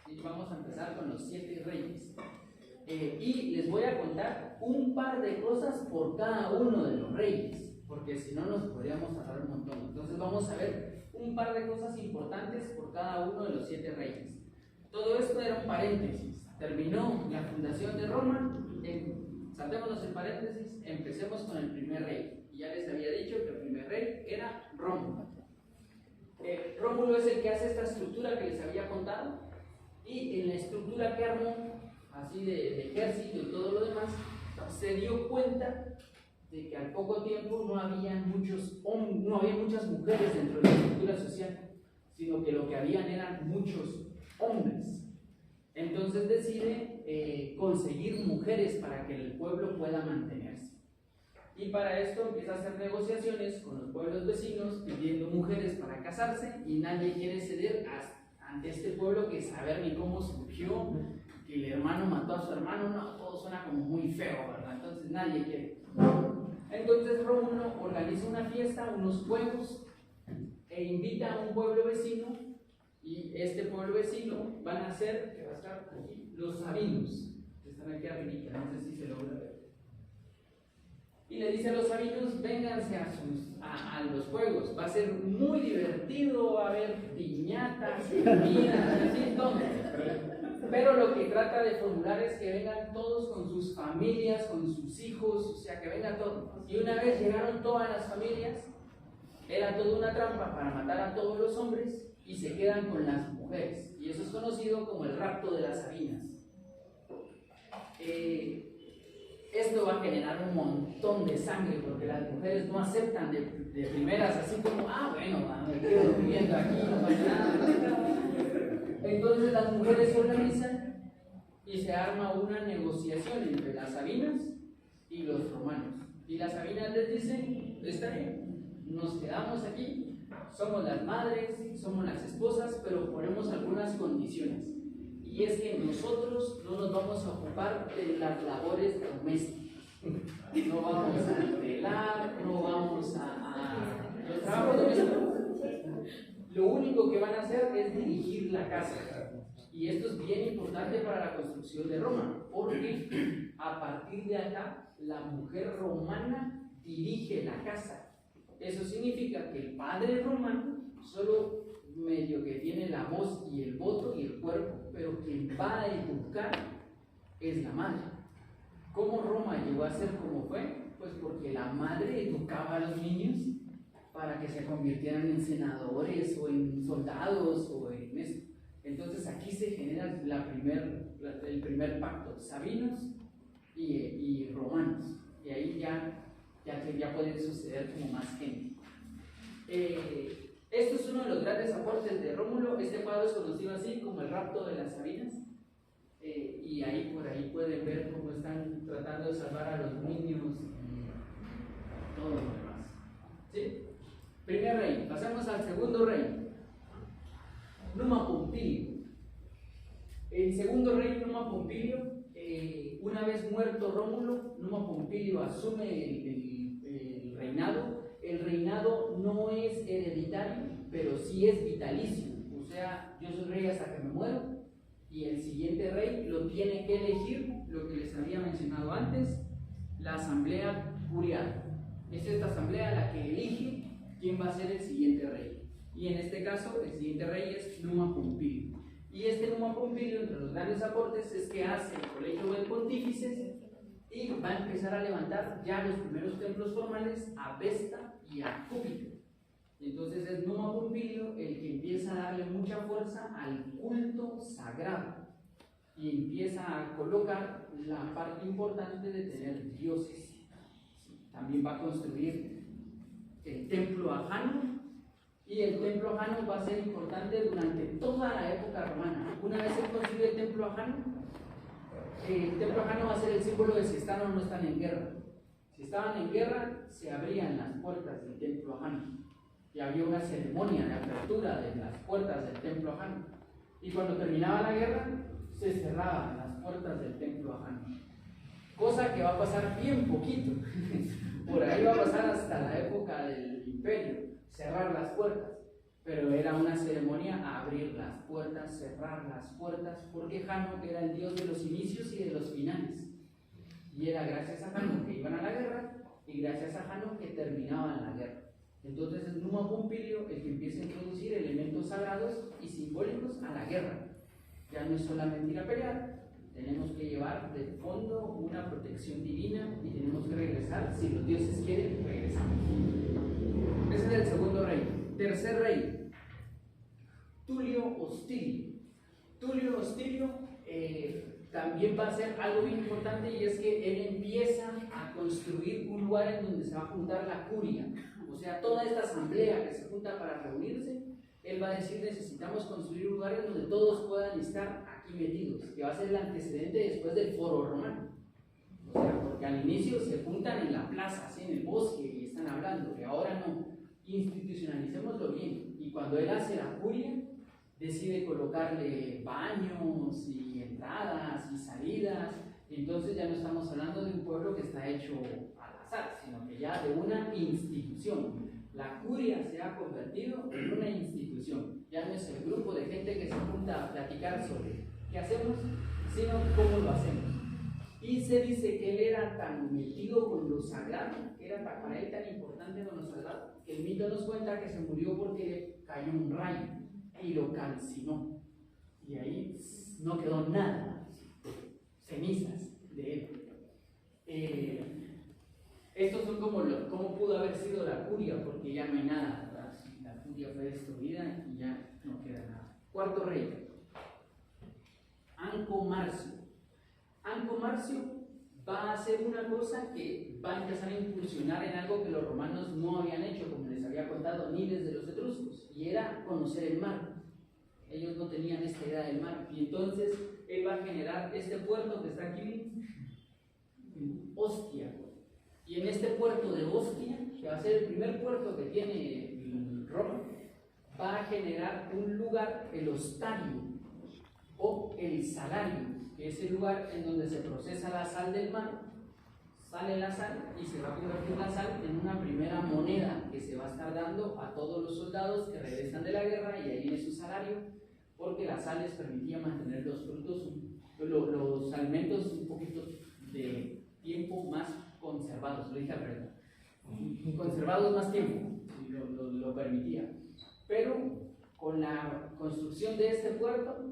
¿Sí? Vamos a empezar con los 7 reyes. Y les voy a contar un par de cosas por cada uno de los reyes, porque si no nos podríamos hablar un montón. Entonces vamos a ver un par de cosas importantes por cada uno de los 7 reyes. Todo esto era un paréntesis. Terminó la fundación de Roma, saltémonos el paréntesis, empecemos con el primer rey. Y ya les había dicho que el primer rey era Rómulo. Rómulo es el que hace esta estructura que les había contado, y en la estructura que armó, así de ejército y todo lo demás, se dio cuenta de que al poco tiempo no había muchas mujeres dentro de la estructura social, sino que lo que habían eran muchos hombres. Entonces decide conseguir mujeres para que el pueblo pueda mantenerse. Y para esto empieza a hacer negociaciones con los pueblos vecinos pidiendo mujeres para casarse, y nadie quiere ceder ante este pueblo que saber ni cómo surgió, que el hermano mató a su hermano, no, todo suena como muy feo, ¿verdad? Entonces nadie quiere. Entonces Rómulo organiza una fiesta, unos juegos, e invita a un pueblo vecino, y este pueblo vecino van a ser, que va a estar aquí, los sabinos, que están aquí arriba, no sé si se logra ver. Y le dice a los sabinos, vénganse a los juegos, va a ser muy divertido, va a haber piñatas, comidas, así todo. Pero lo que trata de formular es que vengan todos con sus familias, con sus hijos, o sea, que vengan todos. Y una vez llegaron todas las familias, era toda una trampa para matar a todos los hombres y se quedan con las mujeres. Y eso es conocido como el rapto de las Sabinas. Esto va a generar un montón de sangre porque las mujeres no aceptan de primeras, así como, bueno, me quedo viviendo aquí, no pasa nada. Entonces las mujeres se organizan y se arma una negociación entre las Sabinas y los romanos. Y las Sabinas les dicen, está bien, nos quedamos aquí, somos las madres, somos las esposas, pero ponemos algunas condiciones. Y es que nosotros no nos vamos a ocupar de las labores domésticas. No vamos a telar, no vamos a los trabajos domésticos. Lo único que van a hacer es dirigir la casa. Y esto es bien importante para la construcción de Roma, porque a partir de acá la mujer romana dirige la casa. Eso significa que el padre romano solo medio que tiene la voz y el voto y el cuerpo, pero quien va a educar es la madre. ¿Cómo Roma llegó a ser como fue? Pues porque la madre educaba a los niños para que se convirtieran en senadores o en soldados o en eso. Entonces aquí se genera el primer pacto, sabinos y romanos, y ahí ya puede suceder como más gente. Esto es uno de los grandes aportes de Rómulo. Este cuadro es conocido así como el rapto de las Sabinas, y por ahí pueden ver cómo están tratando de salvar a los niños y todo lo demás. ¿Sí? Primer rey, pasamos al segundo rey, Numa Pompilio. El segundo rey, Numa Pompilio, una vez muerto Rómulo, Numa Pompilio asume el reinado. El reinado no es hereditario, pero sí es vitalicio. O sea, yo soy rey hasta que me muero, y el siguiente rey lo tiene que elegir, lo que les había mencionado antes, la asamblea curial. Es esta asamblea la que elige quién va a ser el siguiente rey. Y en este caso, el siguiente rey es Numa Pompilio. Y este Numa Pompilio, entre los grandes aportes, es que hace el colegio de pontífices y va a empezar a levantar ya los primeros templos formales a Vesta y a Júpiter. Entonces es Numa Pompilio el que empieza a darle mucha fuerza al culto sagrado y empieza a colocar la parte importante de tener dioses. También va a construir el templo Ajano, y el templo Ajano va a ser importante durante toda la época romana. Una vez se construye el templo Ajano va a ser el símbolo de si están o no están en guerra. Si estaban en guerra, se abrían las puertas del templo Ajano y había una ceremonia de apertura de las puertas del templo Ajano, y cuando terminaba la guerra se cerraban las puertas del templo Ajano, cosa que va a pasar bien poquito. Por ahí va a pasar hasta la época del imperio, cerrar las puertas, pero era una ceremonia a abrir las puertas, cerrar las puertas, porque Jano era el dios de los inicios y de los finales, y era gracias a Jano que iban a la guerra y gracias a Jano que terminaban la guerra. Entonces es Numa Pompilio el que empieza a introducir elementos sagrados y simbólicos a la guerra. Ya no es solamente ir a pelear, tenemos que llevar de fondo una protección divina y tenemos que regresar. Si los dioses quieren, regresamos. Ese es el segundo rey. Tercer rey, Tulio Hostilio. Tulio Hostilio también va a ser algo bien importante, y es que él empieza a construir un lugar en donde se va a juntar la curia. O sea, toda esta asamblea que se junta para reunirse, él va a decir necesitamos construir lugares donde todos puedan estar aquí metidos, que va a ser el antecedente después del foro romano. O sea, porque al inicio se juntan en la plaza, así en el bosque, y están hablando, que ahora no. Institucionalicémoslo bien. Y cuando él hace la curia, decide colocarle baños y entradas y salidas. Entonces ya no estamos hablando de un pueblo que está hecho al azar, sino que ya de una institución. La curia se ha convertido en una institución. Ya no es el grupo de gente que se junta a platicar sobre qué hacemos, sino cómo lo hacemos. Y se dice que él era tan metido con lo sagrado, era para él tan importante con lo sagrado, que el mito nos cuenta que se murió porque le cayó un rayo y lo calcinó. Y ahí no quedó nada, cenizas de él. Estos son como cómo pudo haber sido la curia, porque ya no hay nada, ¿verdad? La curia fue destruida y ya no queda nada. Cuarto rey, Anco Marcio. Anco Marcio va a hacer una cosa que va a empezar a incursionar en algo que los romanos no habían hecho, como les había contado, ni desde los etruscos, y era conocer el mar. Ellos no tenían esta idea del mar, y entonces él va a generar este puerto que está aquí, Ostia. Y en este puerto de Ostia, que va a ser el primer puerto que tiene Roma, va a generar un lugar, el ostario o el salario, que es el lugar en donde se procesa la sal del mar. Sale la sal y se va a convertir la sal en una primera moneda que se va a estar dando a todos los soldados que regresan de la guerra, y ahí viene su salario, porque la sal les permitía mantener los frutos, los alimentos un poquito de tiempo más conservados, lo dije al revés, conservados más tiempo, lo permitía. Pero con la construcción de este puerto,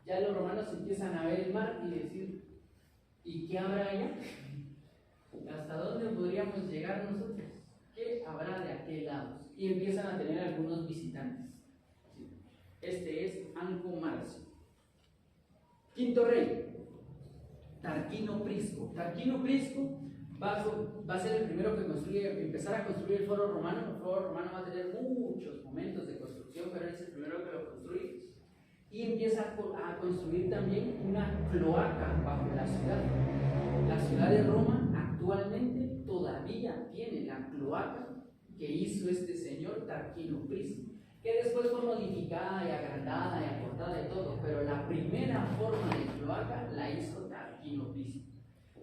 ya los romanos empiezan a ver el mar y decir, ¿y qué habrá allá? ¿Hasta dónde podríamos llegar nosotros? ¿Qué habrá de aquel lado? Y empiezan a tener algunos visitantes. Este es Anco Marcio. Quinto rey, Tarquino Prisco. Tarquino Prisco va a ser el primero que empezar a construir el foro romano. El foro romano va a tener muchos momentos de construcción, pero es el primero que lo construye. Y empieza a construir también una cloaca bajo la ciudad. La ciudad de Roma actualmente todavía tiene la cloaca que hizo este señor Tarquino Prisco, que después fue modificada y agrandada y acortada y todo, pero la primera forma de cloaca la hizo Tarquino Prisco.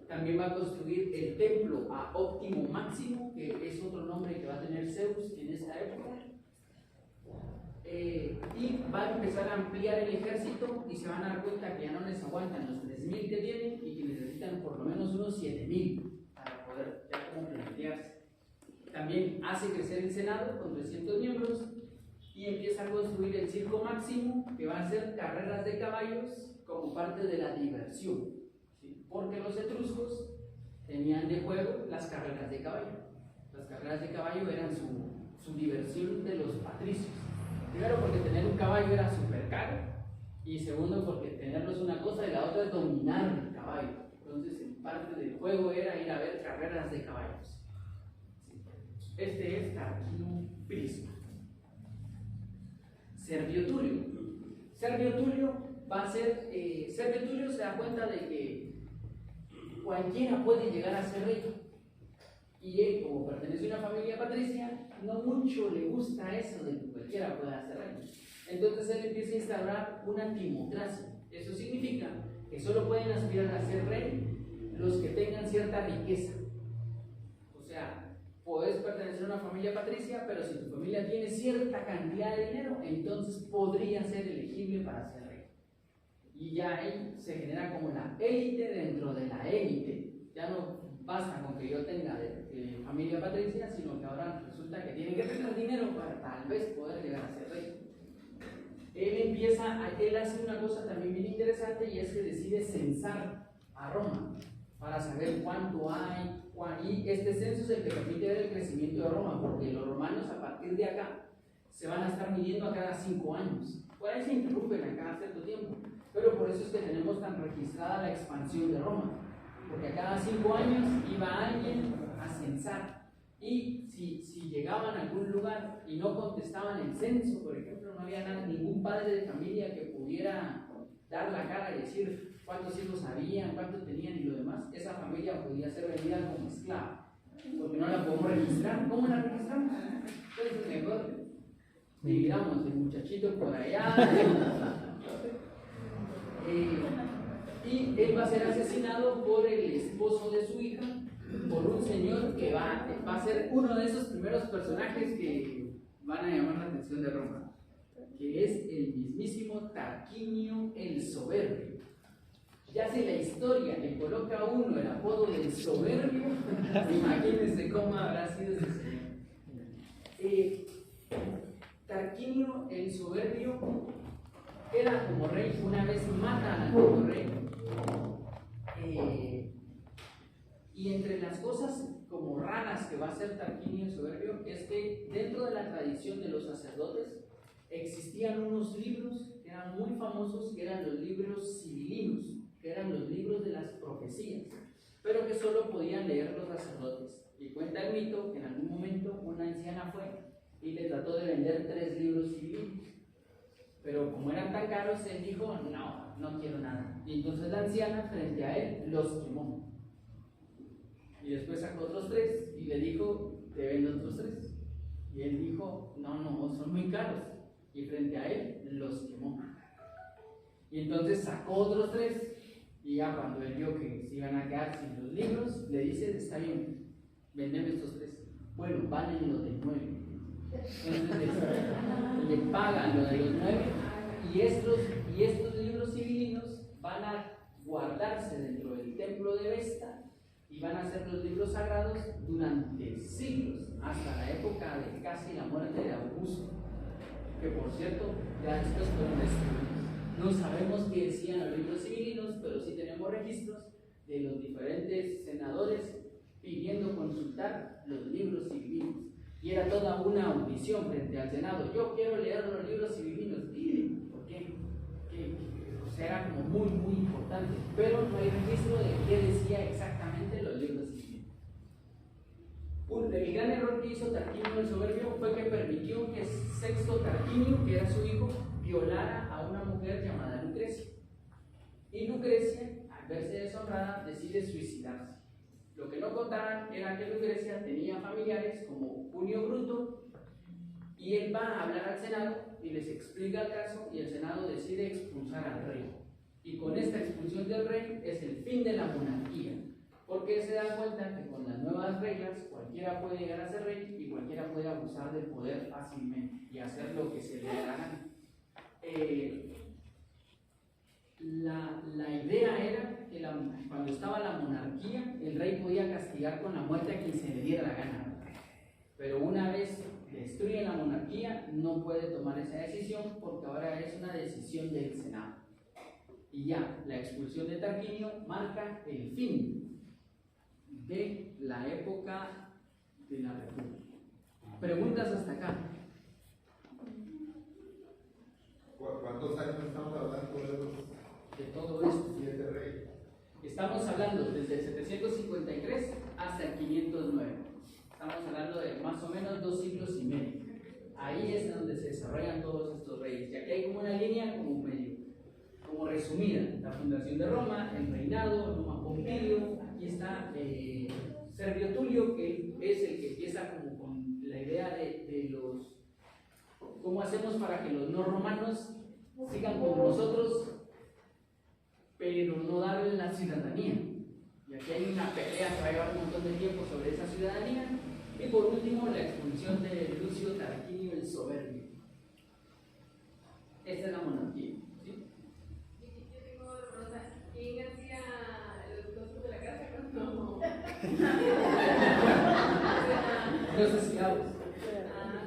También va a construir el templo a Óptimo Máximo, que es otro nombre que va a tener Zeus en esta época. Y va a empezar a ampliar el ejército, y se van a dar cuenta que ya no les aguantan los 3.000 que tienen y que necesitan por lo menos unos 7.000 para poder ya como plantearse. También hace crecer el Senado con 300 miembros y empieza a construir el Circo Máximo, que va a ser carreras de caballos como parte de la diversión, ¿sí? Porque los etruscos tenían de juego las carreras de caballo. Las carreras de caballo eran su diversión de los patricios. Primero porque tener un caballo era súper caro, y segundo porque tenerlo es una cosa y la otra es dominar el caballo. Entonces parte del juego era ir a ver carreras de caballos. Este es Tarquino Prisco. Servio Tulio. Servio Tulio va a ser, Servio Tulio se da cuenta de que cualquiera puede llegar a ser rey. Y él, como pertenece a una familia patricia, no mucho le gusta eso de que cualquiera pueda ser rey. Entonces él empieza a instaurar una timocracia. Eso significa que solo pueden aspirar a ser rey los que tengan cierta riqueza. O sea, puedes pertenecer a una familia patricia, pero si tu familia tiene cierta cantidad de dinero, entonces podría ser elegible para ser rey. Y ya ahí se genera como la élite dentro de la élite. Ya no basta con que yo tenga familia patricia, sino que ahora resulta que tienen que tener dinero para tal vez poder llegar a ser rey. Él hace una cosa también bien interesante, y es que decide censar a Roma para saber cuánto hay, y este censo es el que permite ver el crecimiento de Roma, porque los romanos a partir de acá se van a estar midiendo a cada 5 años. Por ahí se interrumpen a cada cierto tiempo, pero por eso es que tenemos tan registrada la expansión de Roma, porque a cada 5 años iba alguien a censar, y si llegaban a algún lugar y no contestaban el censo, por ejemplo, no había ningún padre de familia que pudiera dar la cara y decir cuántos hijos habían, cuántos tenían y lo demás. Esa familia podía ser vendida como esclava, porque no la podemos registrar. ¿Cómo la registramos? Entonces mejor dividamos el muchachito por allá. Y él va a ser asesinado por el esposo de su hija, por un señor que va a ser uno de esos primeros personajes que van a llamar la atención de Roma, que es el mismísimo Tarquinio el Soberbio. Ya si la historia le coloca a uno el apodo del Soberbio, imagínense cómo habrá sido ese señor. Tarquinio el Soberbio era como rey, una vez mata al antiguo rey. Y entre las cosas como raras que va a hacer Tarquinio el Soberbio es que dentro de la tradición de los sacerdotes existían unos libros que eran muy famosos, que eran los libros sibilinos, que eran los libros de las profecías, pero que solo podían leer los sacerdotes. Y cuenta el mito que en algún momento una anciana fue y le trató de vender 3 libros sibilinos, pero como eran tan caros, él dijo, no quiero nada. Y entonces la anciana frente a él los quemó. Y después sacó otros 3 y le dijo, te vendo otros 3. Y él dijo, no, son muy caros. Y frente a él los quemó. Y entonces sacó otros 3. Y ya cuando él vio que se iban a quedar sin los libros, le dice, está bien, vendeme estos 3. Bueno, valen lo del 9. Entonces le pagan lo de los 9. Y estos libros sibilinos van a guardarse dentro del templo de Vesta y van a ser los libros sagrados durante siglos, hasta la época de casi la muerte de Augusto, que por cierto ya después fueron destruidos. No sabemos qué decían los libros sibilinos, pero sí tenemos registros de los diferentes senadores pidiendo consultar los libros sibilinos. Y era toda una audición frente al Senado. Yo quiero leer los libros sibilinos. ¿Y por qué? O sea, era como muy, muy importante. Pero no hay registro de qué decía exactamente los libros sibilinos. El gran error que hizo Tarquinio el Soberbio fue que permitió que Sexto Tarquinio, que era su hijo, violara a una mujer llamada Lucrecia. Y Lucrecia, al verse deshonrada, decide suicidarse. Lo que no contaban era que Lucrecia tenía familiares como Junio Bruto, y él va a hablar al Senado y les explica el caso, y el Senado decide expulsar al rey. Y con esta expulsión del rey es el fin de la monarquía, porque se da cuenta que con las nuevas reglas cualquiera puede llegar a ser rey y cualquiera puede abusar del poder fácilmente y hacer lo que se le dé la gana. La idea era que cuando estaba la monarquía, el rey podía castigar con la muerte a quien se le diera la gana. Pero una vez destruye la monarquía, no puede tomar esa decisión porque ahora es una decisión del Senado. Y ya, la expulsión de Tarquinio marca el fin de la época de la República. Preguntas hasta acá. ¿Cuántos años estamos hablando De todo esto. de este rey? Estamos hablando desde el 753 hasta el 509. Estamos hablando de más o menos 2 siglos y medio. Ahí es donde se desarrollan todos estos reyes. Y aquí hay como una línea como medio, como resumida. La fundación de Roma, el reinado, Numa Pompilio. Aquí está Servio Tulio, que es el que empieza como con la idea de los... ¿Cómo hacemos para que los no romanos sigan con nosotros, pero no darle la ciudadanía? Y aquí hay una pelea que va a llevar un montón de tiempo sobre esa ciudadanía. Y por último, la expulsión de Lucio Tarquinio el Soberbio. Esta es la monarquía. ¿Sí? Yo tengo pregunta. ¿Quién hacía los costos de la casa cuando Los esclavos.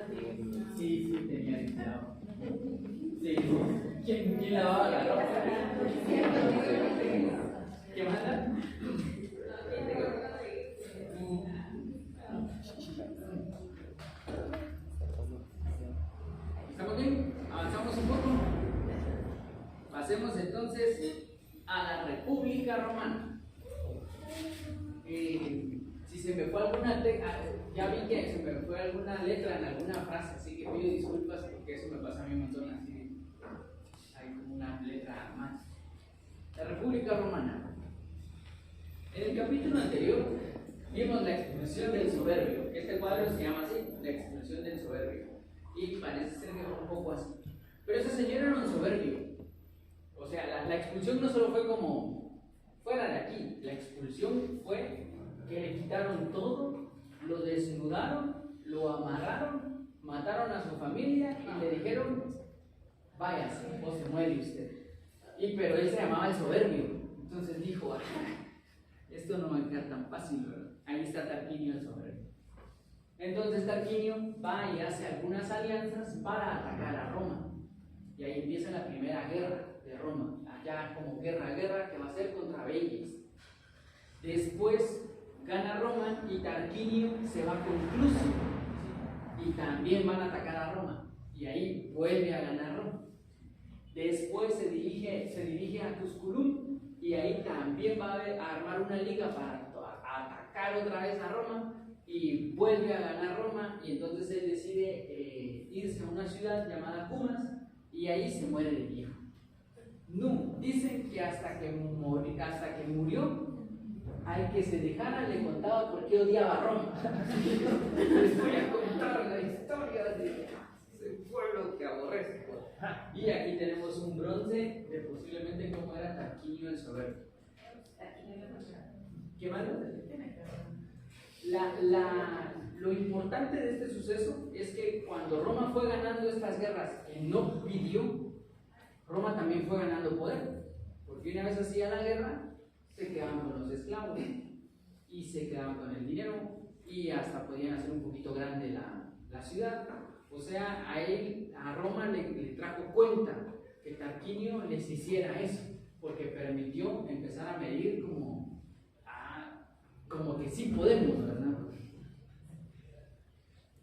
sí. Sí, tenían esclavos. Sí. ¿Quién lavaba la ropa? ¿Qué manda? ¿Estamos bien? ¿Avanzamos un poco? Pasemos entonces a la República Romana. Si se me fue alguna, ya ya vi que se me fue alguna letra en alguna frase, así que pido disculpas porque eso me pasa a mí un montón, así hay como una letra más. La República Romana. En el capítulo anterior vimos la expulsión del soberbio. Este cuadro se llama así, la expulsión del soberbio. Y parece ser que fue un poco así. Pero ese señor era un soberbio. O sea, la expulsión no solo fue como fuera de aquí, la expulsión fue que le quitaron todo, lo desnudaron, lo amarraron, mataron a su familia y le dijeron, váyase o se muere usted. Pero él se llamaba el soberbio. Entonces dijo, esto no va a quedar tan fácil, ¿verdad? Ahí está Tarquinio el soberbio. Entonces Tarquinio va y hace algunas alianzas para atacar a Roma. Y ahí empieza la primera guerra de Roma, allá como guerra que va a ser contra Veies. Después gana Roma y Tarquinio se va con Clusio, y también van a atacar a Roma, y ahí vuelve a ganar Roma. Después se dirige a Tusculum, y ahí también va a armar una liga para atacar otra vez a Roma, y vuelve a ganar Roma, y entonces él decide irse a una ciudad llamada Cumas, y ahí se muere de viejo. No, dicen que hasta que murió, al que se dejara le contaba por qué odiaba a Roma. Les voy a contar la historia de ese pueblo que aborrezco. Y aquí tenemos un bronce de posiblemente cómo era Tarquinio el soberbio. ¿Qué más? Lo importante de este suceso es que cuando Roma fue ganando estas guerras que no pidió, Roma también fue ganando poder, porque una vez hacía la guerra, se quedaban con los esclavos y se quedaban con el dinero y hasta podían hacer un poquito grande la ciudad. O sea, a Roma le trajo cuenta que Tarquinio les hiciera eso, porque permitió empezar a medir como que sí podemos, ¿verdad?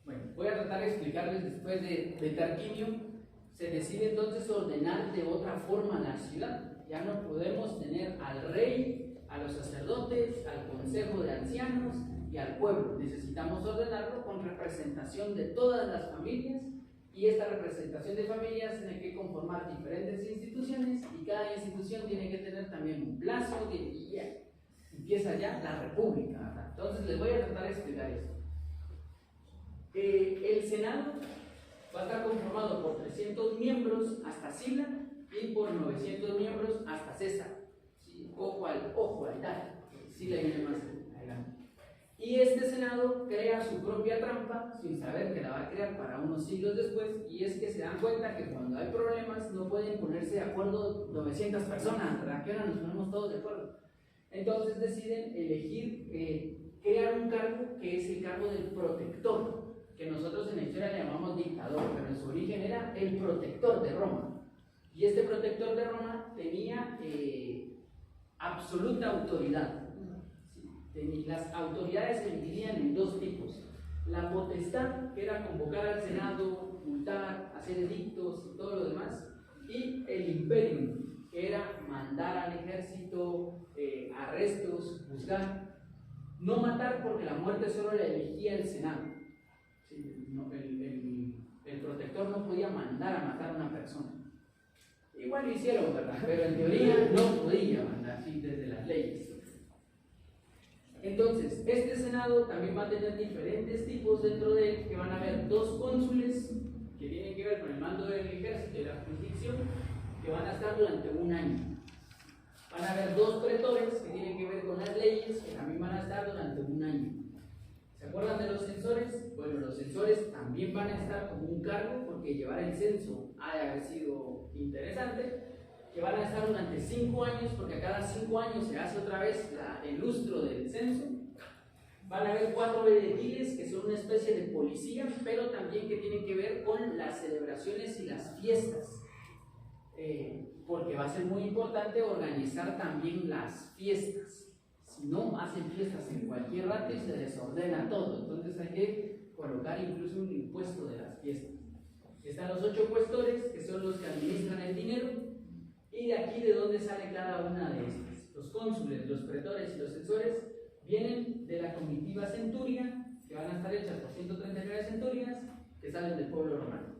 Bueno, voy a tratar de explicarles después de Tarquinio. Se decide entonces ordenar de otra forma la ciudad. Ya no podemos tener al rey, a los sacerdotes, al consejo de ancianos y al pueblo. Necesitamos ordenarlo con representación de todas las familias, y esta representación de familias tiene que conformar diferentes instituciones, y cada institución tiene que tener también un plazo y ya empieza ya la república, ¿verdad? Entonces les voy a tratar de explicar esto. El Senado va a estar conformado por 300 miembros hasta Sila y por 900 miembros hasta César. ¿Sí? Ojo al dato, Sila viene más adelante. Y este Senado crea su propia trampa sin saber que la va a crear para unos siglos después, y es que se dan cuenta que cuando hay problemas no pueden ponerse de acuerdo 900 personas, ¿verdad? Que ahora nos ponemos todos de acuerdo. Entonces deciden elegir, crear un cargo que es el cargo del protector, que nosotros en la historia le llamamos dictador, pero en su origen era el protector de Roma. Y este protector de Roma tenía absoluta autoridad. Las autoridades se dividían en dos tipos: la potestad, que era convocar al Senado, multar, hacer edictos y todo lo demás, y el imperium, que era mandar al ejército, arrestos, juzgar, no matar, porque la muerte solo la elegía el Senado. Sí, no, el protector no podía mandar a matar a una persona. Igual lo hicieron, ¿verdad? Pero en teoría no podía mandar, sí, desde las leyes. Entonces, este Senado también va a tener diferentes tipos dentro de él, que van a haber dos cónsules que tienen que ver con el mando del ejército y la jurisdicción, que van a estar durante un año. Van a haber dos pretores que tienen que ver con las leyes, que también van a estar durante un año. ¿Se acuerdan de los censores? Bueno, los censores también van a estar como un cargo, porque llevar el censo ha de haber sido interesante, que van a estar durante 5 años, porque cada 5 años se hace otra vez el lustro del censo. Van a haber 4 veredictiles, que son una especie de policía, pero también que tienen que ver con las celebraciones y las fiestas, porque va a ser muy importante organizar también las fiestas. Si no, hacen fiestas en cualquier rato y se desordena todo. Entonces hay que colocar incluso un impuesto de las fiestas. Están los 8 cuestores, que son los que administran el dinero, y de aquí de dónde sale cada una de estas. Los cónsules, los pretores y los censores vienen de la comitiva centuria, que van a estar hechas por 139 centurias que salen del pueblo romano.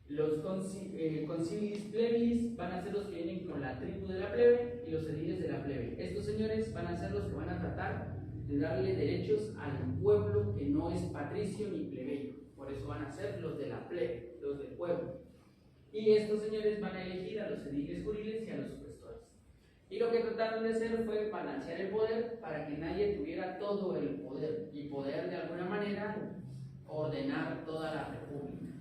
Los concilis plebis van a ser los que vienen con la tribu de la plebe y los ediles de la plebe. Estos señores van a ser los que van a tratar de darle derechos al pueblo que no es patricio ni plebeyo. Por eso van a ser los de la plebe, los del pueblo. Y estos señores van a elegir a los ediles juriles y a los sucesores. Y lo que trataron de hacer fue balancear el poder para que nadie tuviera todo el poder y poder de alguna manera ordenar toda la república.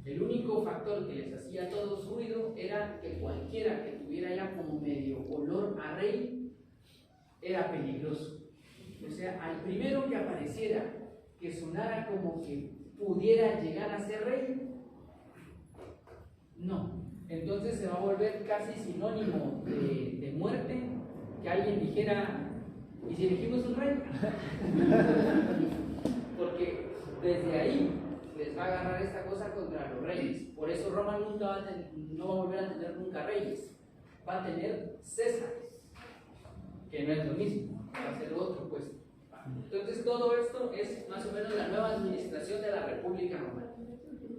El único factor que les hacía a todos ruido era que cualquiera que tuviera ya como medio olor a rey era peligroso. O sea, al primero que apareciera, que sonara como que pudiera llegar a ser rey, no. Entonces se va a volver casi sinónimo de muerte que alguien dijera, ¿y si elegimos un rey? Porque desde ahí les va a agarrar esta cosa contra los reyes. Por eso Roma nunca no va a volver a tener nunca reyes. Va a tener césares, que no es lo mismo, va a ser otro puesto. Entonces todo esto es más o menos la nueva administración de la República Romana.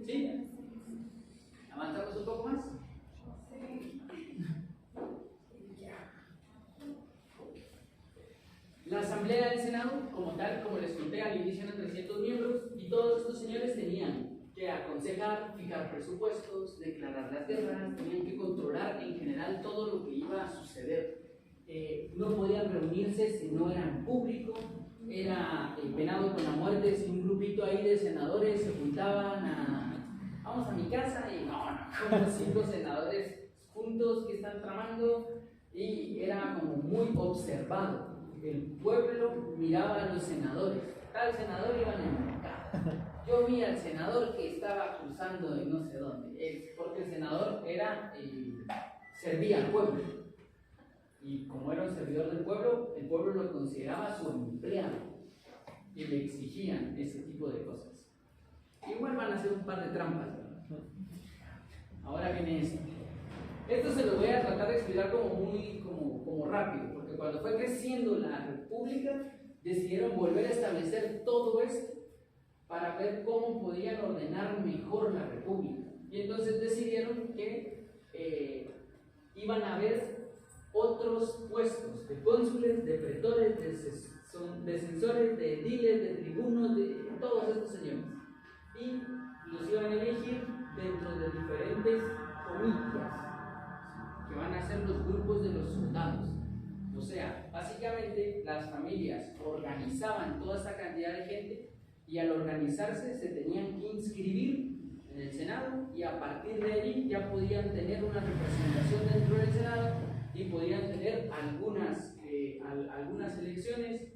¿Sí? ¿Avanzamos un poco más? La Asamblea del Senado, como tal, como les conté, al inicio eran 300 miembros y todos estos señores tenían que aconsejar, fijar presupuestos, declarar las guerras, tenían que controlar en general todo lo que iba a suceder. No podían reunirse si no eran público, era penado con la muerte si un grupito ahí de senadores se juntaban vamos a mi casa y no, como 5 senadores juntos que están tramando, y era como muy observado. El pueblo miraba a los senadores. Tal senador iba en el mercado. Yo vi al senador que estaba cruzando de no sé dónde. Porque el senador servía al pueblo. Y como era un servidor del pueblo, el pueblo lo consideraba su empleado. Y le exigían ese tipo de cosas. Igual van a hacer un par de trampas, ¿verdad? Ahora viene esto. Esto se lo voy a tratar de explicar como rápido, porque cuando fue creciendo la república, decidieron volver a establecer todo esto para ver cómo podían ordenar mejor la república. Y entonces decidieron que iban a haber otros puestos de cónsules, de pretores, de censores, de ediles, de tribunos, de todos estos señores. Y los iban a elegir dentro de diferentes comicias, que van a ser los grupos de los soldados. O sea, básicamente las familias organizaban toda esa cantidad de gente y al organizarse se tenían que inscribir en el Senado, y a partir de allí ya podían tener una representación dentro del Senado y podían tener algunas elecciones.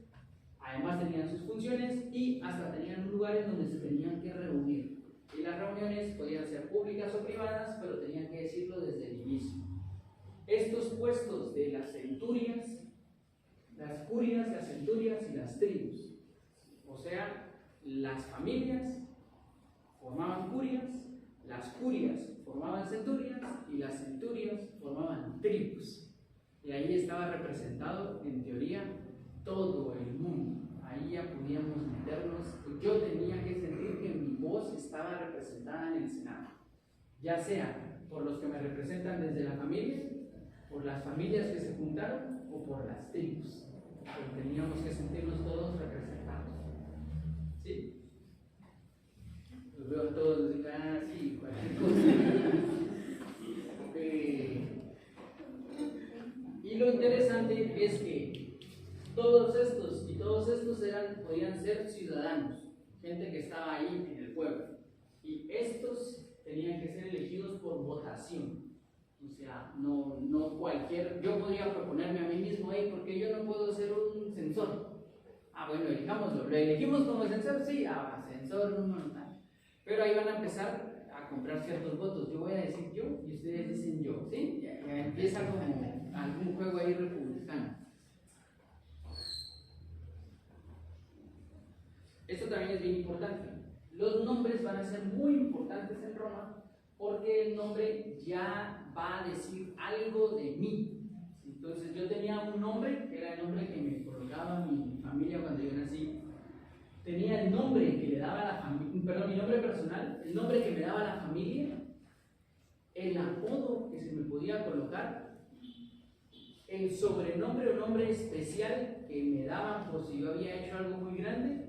Además tenían sus funciones y hasta tenían lugares donde se tenían que reunir. Y las reuniones podían ser públicas o privadas, pero tenían que decirlo desde el inicio. Estos puestos de las centurias, las curias, las centurias y las tribus, o sea, las familias formaban curias, las curias formaban centurias y las centurias formaban tribus. Y ahí estaba representado, en teoría, todo el mundo. Ahí ya podíamos meternos. Yo tenía que sentir que mi voz estaba representada en el Senado, ya sea por los que me representan desde la familia, por las familias que se juntaron o por las tribus. Pero teníamos que sentirnos todos representados. ¿Sí? Los veo a todos, sí, cualquier cosa. Y lo interesante es que todos estos podían ser ciudadanos, gente que estaba ahí en el pueblo. Y estos tenían que ser elegidos por votación. O sea, no cualquier. Yo podría proponerme a mí mismo, porque yo no puedo ser un censor. Bueno, elijámoslo. ¿Lo elegimos como censor? Sí, censor número tal. Pero ahí van a empezar a comprar ciertos votos. Yo voy a decir yo y ustedes dicen yo, ¿sí? Ya empieza como algún juego ahí republicano. Esto también es bien importante. Los nombres van a ser muy importantes en Roma, porque el nombre ya va a decir algo de mí. Entonces yo tenía un nombre, que era el nombre que me colocaba mi familia cuando yo nací. tenía el nombre que le daba la familia, perdón, mi nombre personal, el nombre que me daba la familia, el apodo que se me podía colocar, el sobrenombre o nombre especial que me daban por si yo había hecho algo muy grande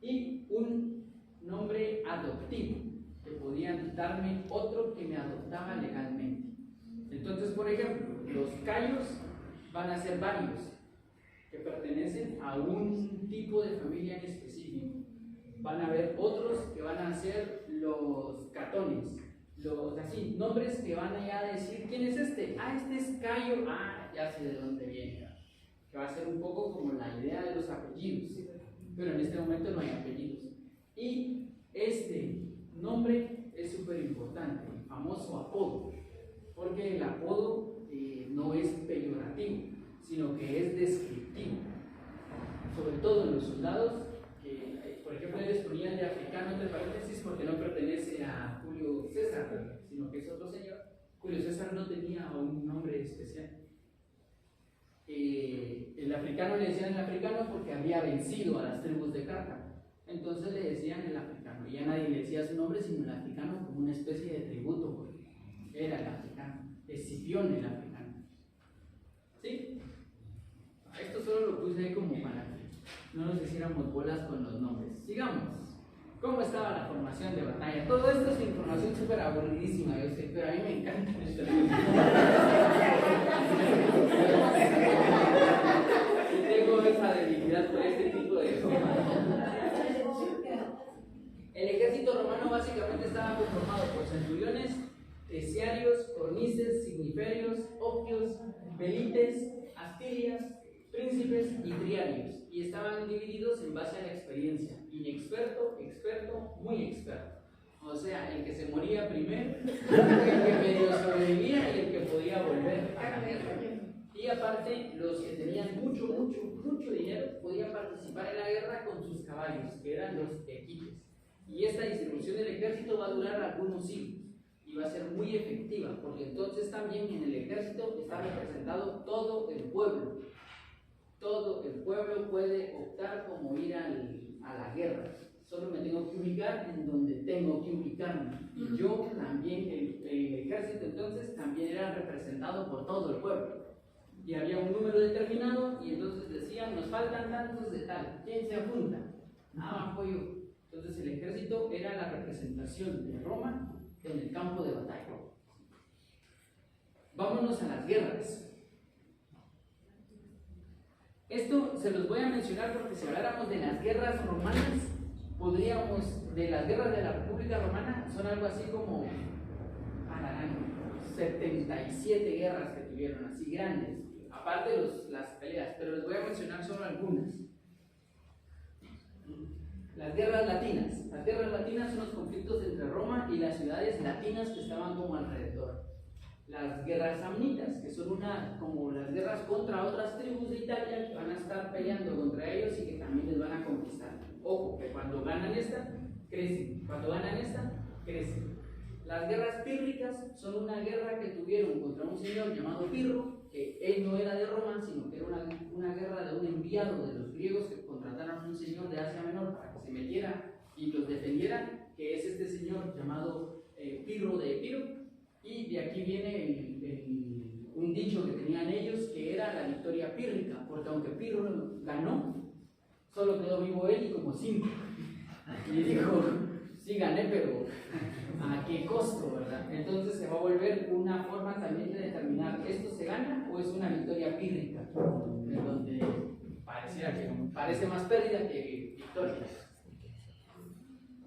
y un nombre adoptivo, que podían darme otro que me adoptaba legalmente. Entonces, por ejemplo, los Cayos van a ser varios que pertenecen a un tipo de familia en específico. Van a haber otros que van a ser los Catones, los así, nombres que van a decir, ¿quién es este? Ah, este es Cayo, ah, ya sé de dónde viene. Que va a ser un poco como la idea de los apellidos, pero en este momento no hay apellidos. Y este nombre es súper importante, el famoso apodo, porque el apodo no es peyorativo, sino que es descriptivo. Sobre todo en los soldados, por ejemplo, les ponían de africano entre paréntesis porque no pertenece a Julio César, sino que es otro señor. Julio César no tenía un nombre especial. El africano le decían el africano porque había vencido a las tribus de Cartago. Entonces le decían el africano, y ya nadie le decía su nombre sino el africano como una especie de tributo, porque era el africano, Escipión el africano. ¿Sí? Esto solo lo puse ahí como para que no nos hiciéramos bolas con los nombres. Sigamos. ¿Cómo estaba la formación de batalla? Todo esto es información súper aburridísima, yo sé, pero a mí me encanta esto. Tengo esa debilidad por este tipo de cosas. El ejército romano básicamente estaba conformado por centuriones, terciarios, cornices, signiferios, optios, velites, astilias, príncipes y triarios, y estaban divididos en base a la experiencia: inexperto, experto, muy experto. O sea, el que se moría primero, el que medio sobrevivía y el que podía volver a la guerra. Y aparte, los que tenían mucho dinero podían participar en la guerra con sus caballos, que eran los equipes. Y esta distribución del ejército va a durar algunos siglos y va a ser muy efectiva, porque entonces también en el ejército está representado todo el pueblo. Todo el pueblo puede optar como ir a la guerra. Solo me tengo que ubicar en donde tengo que ubicarme. Y yo también, el ejército entonces también era representado por todo el pueblo. Y había un número determinado y entonces decían, nos faltan tantos de tal. ¿Quién se apunta? Abajo yo. Entonces el ejército era la representación de Roma en el campo de batalla. Vámonos a las guerras. Esto se los voy a mencionar porque si habláramos de las guerras romanas, de las guerras de la República Romana, son algo así como 77 guerras que tuvieron, así grandes, aparte de las peleas, pero les voy a mencionar solo algunas. Las guerras latinas. Las guerras latinas son los conflictos entre Roma y las ciudades latinas que estaban como alrededor. Las guerras samnitas, que son como las guerras contra otras tribus de Italia que van a estar peleando contra ellos y que también les van a conquistar. Ojo, que cuando ganan esta, crecen. Cuando ganan esta, crecen. Las guerras pírricas son una guerra que tuvieron contra un señor llamado Pirro, que él no era de Roma, sino que era una guerra de un enviado de los griegos que contrataron a un señor de Asia Menor para que se metiera y los defendiera, que es este señor llamado Pirro de Epiro. Y de aquí viene un dicho que tenían ellos, que era la victoria pírrica, porque aunque Pirro ganó, solo quedó vivo él y como 5. Y dijo, sí gané, pero ¿a qué costo, verdad? Entonces se va a volver una forma también de determinar, ¿esto se gana o es una victoria pírrica? En donde parece más pérdida que victoria.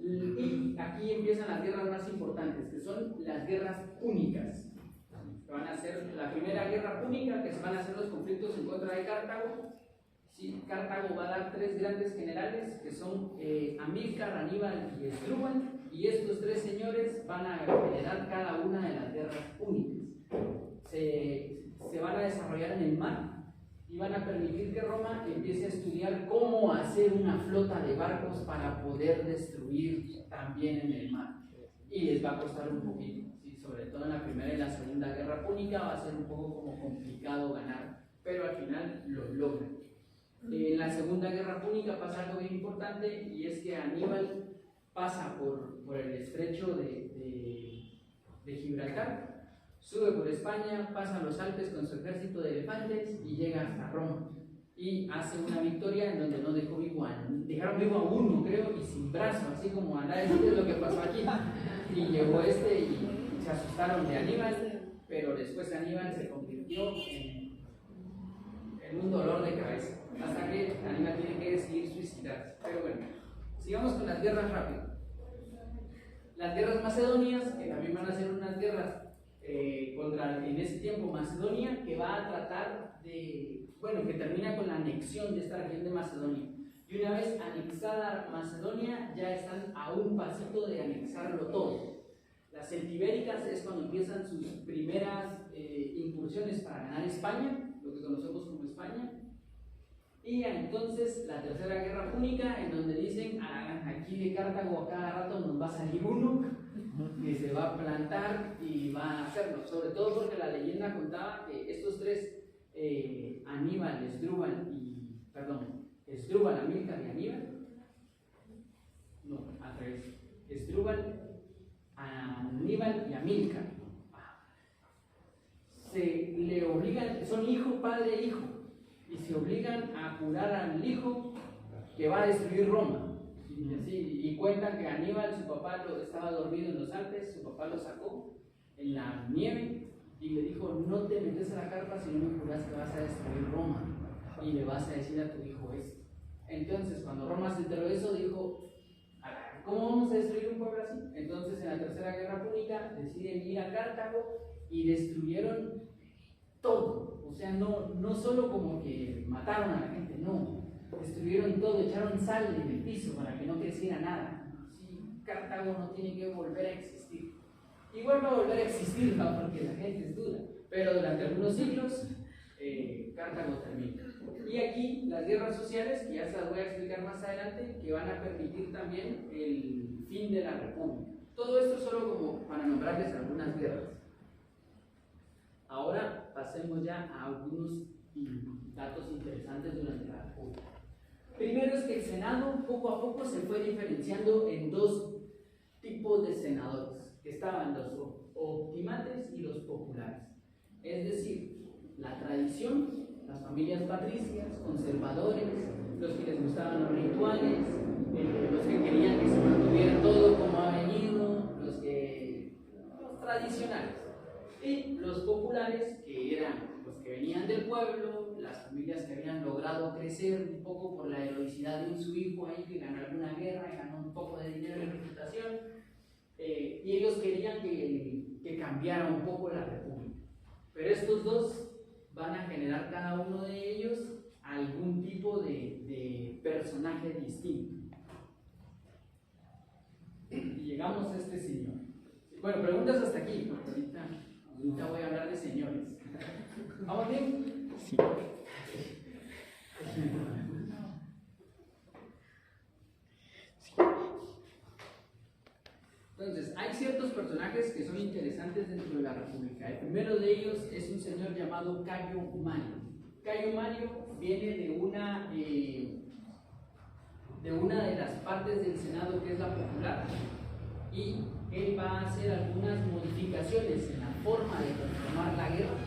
Y aquí empiezan las guerras más importantes, que son las guerras púnicas. Van a ser la primera guerra púnica, que van a ser los conflictos en contra de Cartago. Sí, Cartago va a dar 3 grandes generales, que son Amílcar, Aníbal y Asdrúbal, y estos 3 señores van a generar cada una de las guerras púnicas. Se van a desarrollar en el mar y van a permitir que Roma empiece a estudiar cómo hacer una flota de barcos para poder destruir también en el mar. Y les va a costar un poquito, ¿sí? Sobre todo en la primera y la segunda guerra púnica va a ser un poco como complicado ganar, pero al final lo logran. En la Segunda Guerra Púnica pasa algo bien importante, y es que Aníbal pasa por el estrecho de Gibraltar, sube por España, pasa los Alpes con su ejército de elefantes y llega hasta Roma. Y hace una victoria en donde no dejó vivo dejaron vivo a uno, creo, y sin brazo, así como a nadie es lo que pasó aquí. Y llegó y se asustaron de Aníbal, pero después Aníbal se convirtió en un dolor de cabeza, hasta que Aníbal tiene que decidir suicidarse. Pero bueno, sigamos con las guerras rápido. Las guerras macedonias, que también van a ser unas guerras contra, en ese tiempo, Macedonia, que va a tratar de, bueno, que termina con la anexión de esta región de Macedonia. Y una vez anexada Macedonia, ya están a un pasito de anexarlo todo. Las celtibéricas es cuando empiezan sus primeras incursiones para ganar España, lo que conocemos como España. Y entonces la Tercera Guerra Púnica, en donde dicen, aquí de Cartago a cada rato nos va a salir uno que se va a plantar y va a hacerlo, sobre todo porque la leyenda contaba que estos tres, Aníbal, Esdrúbal, Amílcar y Aníbal, no, al revés, Esdrúbal, Aníbal y Amílcar, se le obligan, son hijo, padre e hijo, y se obligan a jurar al hijo que va a destruir Roma. Y cuentan que Aníbal, su papá estaba dormido en los Alpes, su papá lo sacó en la nieve y le dijo: no te metes a la carpa si no me juras que vas a destruir Roma y le vas a decir a tu hijo esto. Entonces, cuando Roma se enteró de eso, dijo: ¿cómo vamos a destruir un pueblo así? Entonces, en la Tercera Guerra Púnica deciden ir a Cartago y destruyeron todo. O sea, no solo como que mataron a la gente, no. Destruyeron todo, echaron sal en el piso para que no creciera nada. Sí, Cartago no tiene que volver a existir. Igual va a volver a existir, ¿no? Porque la gente es dura. Pero durante algunos siglos, Cartago termina. Y aquí las guerras sociales, que ya se las voy a explicar más adelante, que van a permitir también el fin de la república. Todo esto solo como para nombrarles algunas guerras. Ahora pasemos ya a algunos datos interesantes durante la república. Primero es que el Senado poco a poco se fue diferenciando en dos tipos de senadores, que estaban los optimates y los populares. Es decir, la tradición, las familias patricias, conservadores, los que les gustaban los rituales, los que querían que se mantuviera todo como ha venido, los tradicionales, y los populares, que eran los que venían del pueblo, las familias que habían logrado crecer un poco por la heroicidad de su hijo ahí que ganó alguna guerra y ganó un poco de dinero y reputación, y ellos querían que cambiara un poco la república. Pero estos dos van a generar cada uno de ellos algún tipo de personaje distinto. Y llegamos a este señor. Bueno, preguntas hasta aquí, porque ahorita voy a hablar de señores. ¿Vamos bien? Sí. Entonces, hay ciertos personajes que son interesantes dentro de la República. El primero de ellos es un señor llamado Cayo Mario. Cayo Mario viene de una de las partes del Senado que es la popular, y él va a hacer algunas modificaciones en la forma de conformar la guerra,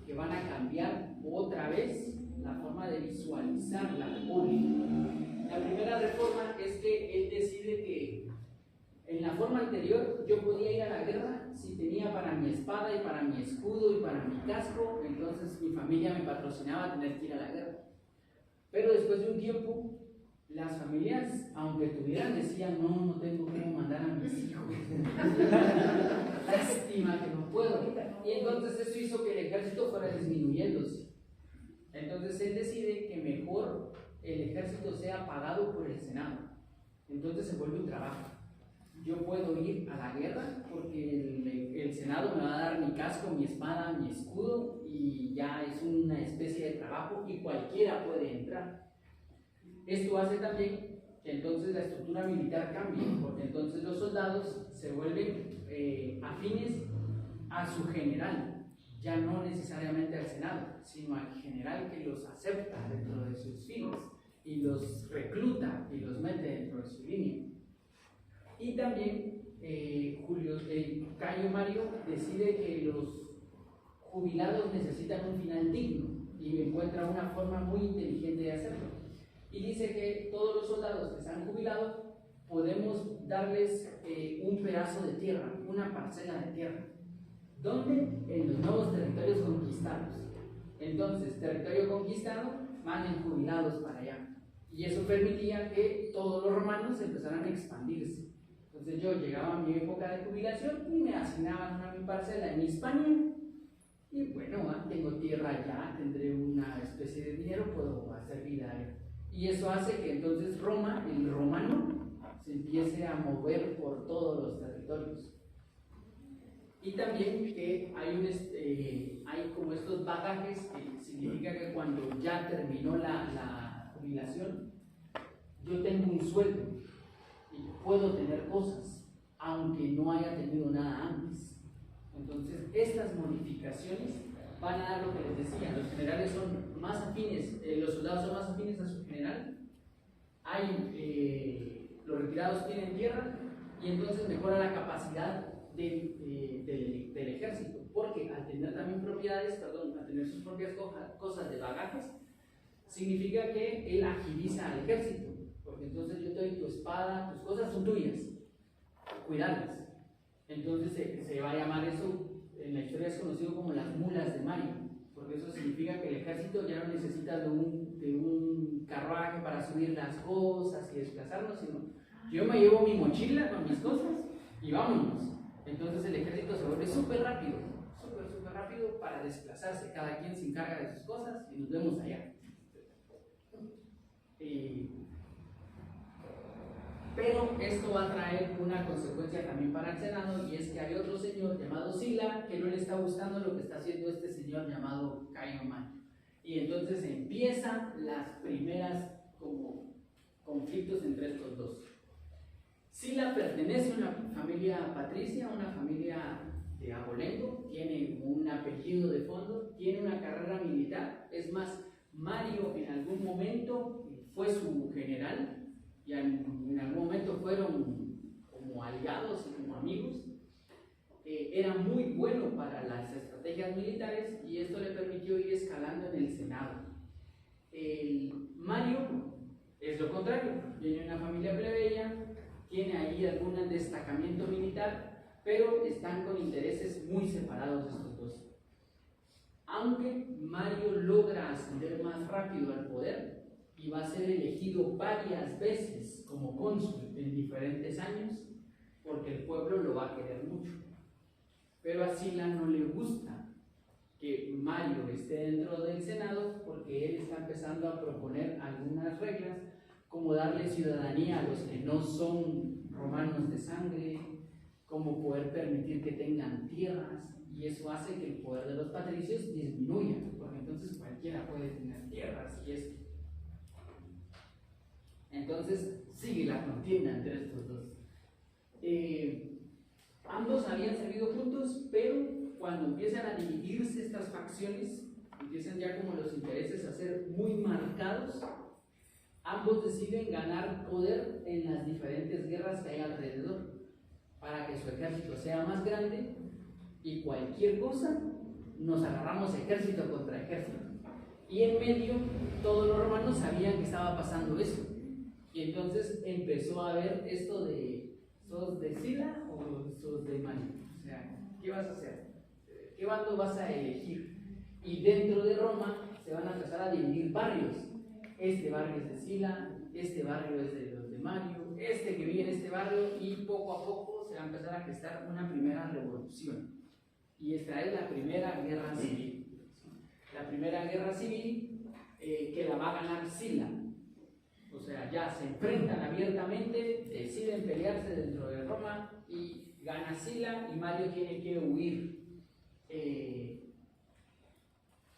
que van a cambiar otra vez la forma de visualizar la república. La primera reforma es que él decide que en la forma anterior yo podía ir a la guerra si tenía para mi espada y para mi escudo y para mi casco, entonces mi familia me patrocinaba tener que ir a la guerra. Pero después de un tiempo, las familias, aunque tuvieran, decían: no tengo cómo mandar a mis hijos. Lástima que no puedo. Y entonces eso hizo que el ejército fuera disminuyéndose. Entonces él decide que mejor el ejército sea pagado por el Senado. Entonces se vuelve un trabajo. Yo puedo ir a la guerra porque el Senado me va a dar mi casco, mi espada, mi escudo, y ya es una especie de trabajo y cualquiera puede entrar. Esto hace también que entonces la estructura militar cambie, porque entonces los soldados se vuelven afines a su general. ya no necesariamente al Senado, sino al general que los acepta dentro de sus filas y los recluta y los mete dentro de su línea. Y también Cayo Mario decide que los jubilados necesitan un final digno y encuentra una forma muy inteligente de hacerlo. Y dice que todos los soldados que se han jubilado podemos darles un pedazo de tierra, una parcela de tierra. ¿Dónde? En los nuevos territorios conquistados. Entonces, territorio conquistado, manden jubilados para allá. Y eso permitía que todos los romanos empezaran a expandirse. Entonces yo llegaba a mi época de jubilación y me asignaban una mi parcela en Hispania. Y bueno, tengo tierra allá, tendré una especie de dinero, puedo hacer vida allá. Y eso hace que entonces Roma, el romano, se empiece a mover por todos los territorios. Y también que hay como estos bagajes que significa que cuando ya terminó la jubilación, yo tengo un sueldo y puedo tener cosas, aunque no haya tenido nada antes. Entonces, estas modificaciones van a dar lo que les decía, los generales son más afines, los soldados son más afines a su general, los retirados tienen tierra y entonces mejora la capacidad del ejército, porque al tener también al tener sus propias cosas de bagajes, significa que él agiliza al ejército, porque entonces yo te doy tu espada, tus cosas son tuyas, cuidarlas. Entonces se va a llamar eso, en la historia es conocido como las mulas de Mario, porque eso significa que el ejército ya no necesita de un carruaje para subir las cosas y desplazarnos, sino yo me llevo mi mochila con mis cosas y vámonos. Entonces el ejército se vuelve súper rápido para desplazarse, cada quien se encarga de sus cosas y nos vemos allá. Pero esto va a traer una consecuencia también para el Senado, y es que hay otro señor llamado Sila que no le está gustando lo que está haciendo este señor llamado Cayo Mario. Y entonces empiezan las primeras como conflictos entre estos dos. Sila pertenece a una familia patricia, una familia de abolengo, tiene un apellido de fondo, tiene una carrera militar. Es más, Mario en algún momento fue su general y en algún momento fueron como aliados y como amigos. Era muy bueno para las estrategias militares y esto le permitió ir escalando en el Senado. Mario es lo contrario, viene de una familia plebeya, tiene ahí algún destacamiento militar, pero están con intereses muy separados estos dos. Aunque Mario logra ascender más rápido al poder y va a ser elegido varias veces como cónsul en diferentes años, porque el pueblo lo va a querer mucho. Pero a Sila no le gusta que Mario esté dentro del Senado, porque él está empezando a proponer algunas reglas, como darle ciudadanía a los que no son romanos de sangre, como poder permitir que tengan tierras, y eso hace que el poder de los patricios disminuya, porque entonces cualquiera puede tener tierras y esto. Entonces sigue la contienda entre estos dos. Ambos habían servido juntos, pero cuando empiezan a dividirse estas facciones, empiezan ya como los intereses a ser muy marcados, ambos deciden ganar poder en las diferentes guerras que hay alrededor, para que su ejército sea más grande y cualquier cosa, nos agarramos ejército contra ejército. Y en medio, todos los romanos sabían que estaba pasando eso. Y entonces empezó a haber esto de, ¿sos de Sila o sos de Mario? O sea, ¿qué vas a hacer? ¿Qué bando vas a elegir? Y dentro de Roma se van a empezar a dividir barrios. Este barrio es de Sila, este barrio es de los de Mario, este que vive en este barrio, y poco a poco se va a empezar a gestar una primera revolución. Y esta es la primera guerra civil. La primera guerra civil que la va a ganar Sila. O sea, ya se enfrentan abiertamente, deciden pelearse dentro de Roma y gana Sila y Mario tiene que huir.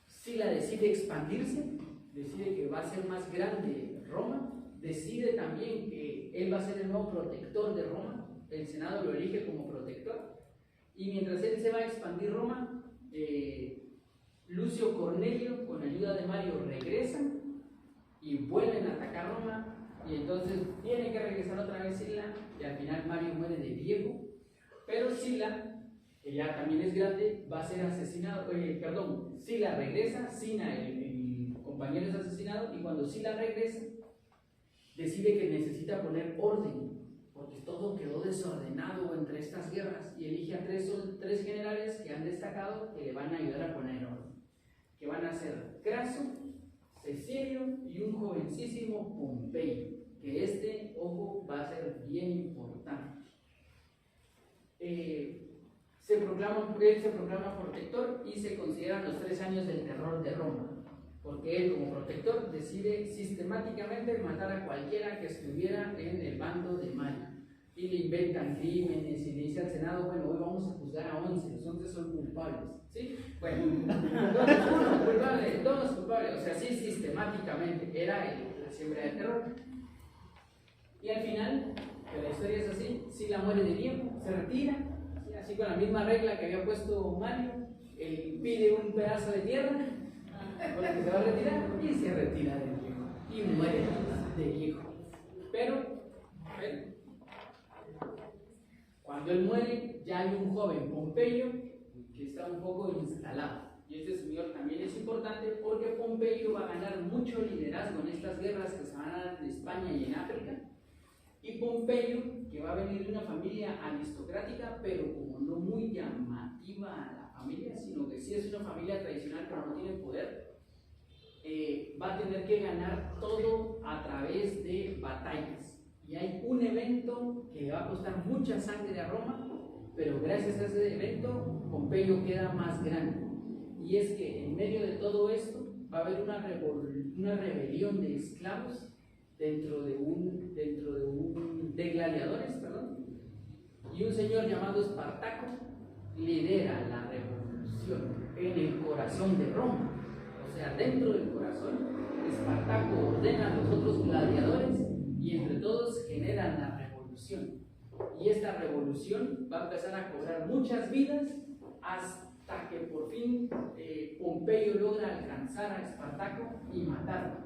Sila decide expandirse, decide que va a ser más grande Roma, decide también que él va a ser el nuevo protector de Roma, el Senado lo elige como protector, y mientras él se va a expandir Roma, Lucio Cornelio, con ayuda de Mario, regresan y vuelven a atacar Roma. Y entonces tiene que regresar otra vez Sila, y al final Mario muere de viejo. Pero Sila, que ya también es grande, va a ser asesinado. Sila regresa, Sina, el compañero, es asesinado, y cuando Sila regresa, decide que necesita poner orden, porque todo quedó desordenado entre estas guerras, y elige a tres generales que han destacado que le van a ayudar a poner orden, que van a ser Craso, Cecilio y un jovencísimo Pompeyo, que ojo, va a ser bien importante. Él se proclama protector y se consideran los 3 años del terror de Roma, porque él como protector decide sistemáticamente matar a cualquiera que estuviera en el bando de Mario, y le inventan crímenes y le dice al Senado, bueno, hoy vamos a juzgar a 11, los 11 son culpables, ¿sí? Bueno, todos culpables, o sea, sí, sistemáticamente, era la siembra del terror. Y al final, que la historia es así, Sila muere de viejo, se retira, ¿sí? Así con la misma regla que había puesto Mario, él pide un pedazo de tierra, porque se va a retirar, y se retira de viejo, y muere de viejo. Pero cuando él muere, ya hay un joven Pompeyo que está un poco instalado. Y este señor también es importante porque Pompeyo va a ganar mucho liderazgo en estas guerras que se van a dar en España y en África. Y Pompeyo, que va a venir de una familia aristocrática, pero como no muy llamativa a la familia, sino que sí es una familia tradicional pero no tiene poder, va a tener que ganar todo a través de batallas. Y hay un evento que va a costar mucha sangre a Roma, pero gracias a ese evento Pompeyo queda más grande. Y es que en medio de todo esto va a haber una rebelión de esclavos de gladiadores, perdón, y un señor llamado Espartaco lidera la revolución en el corazón de Roma. O sea, dentro del corazón, Espartaco ordena a los otros gladiadores y entre todos generan la revolución. Y esta revolución va a empezar a cobrar muchas vidas hasta que por fin Pompeyo logra alcanzar a Espartaco y matarlo.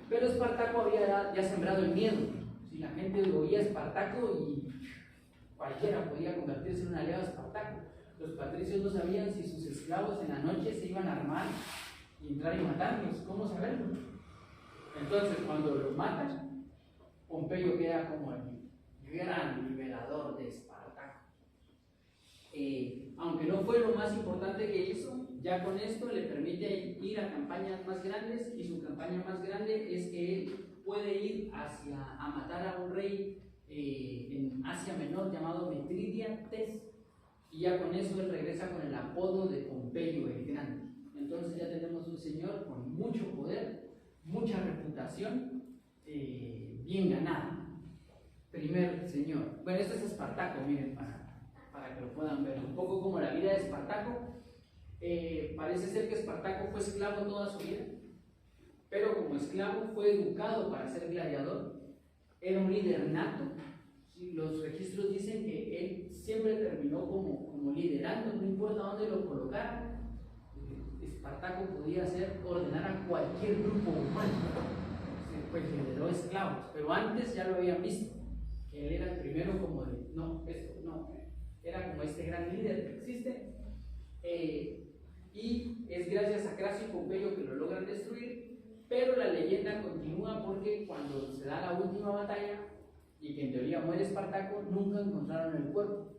Pero Espartaco había ya sembrado el miedo. Si la gente oía a Espartaco y cualquiera podía convertirse en un aliado de Espartaco. Los patricios no sabían si sus esclavos en la noche se iban a armar y entrar y matarlos. ¿Cómo saberlo? Entonces, cuando lo matan, Pompeyo queda como el gran liberador de Espartaco. Aunque no fue lo más importante que hizo, ya con esto le permite ir a campañas más grandes, y su campaña más grande es que él puede ir a matar a un rey en Asia Menor llamado Mitrídates, y ya con eso él regresa con el apodo de Pompeyo el Grande. Entonces ya tenemos un señor con mucho poder, mucha reputación, bien ganada. Primer señor. Bueno, este es Espartaco, miren, para que lo puedan ver. Un poco como la vida de Espartaco. Parece ser que Espartaco fue esclavo toda su vida, pero como esclavo fue educado para ser gladiador. Era un líder nato. Los registros dicen que él siempre terminó como liderando, no importa dónde lo colocaran. Espartaco podía ordenar a cualquier grupo humano. Pues lideró esclavos, pero antes ya lo habían visto, que él era el primero como de, era como este gran líder que existe, y es gracias a Craso y Pompeyo que lo logran destruir. Pero la leyenda continúa porque cuando se da la última batalla y que en teoría muere Espartaco, nunca encontraron el cuerpo.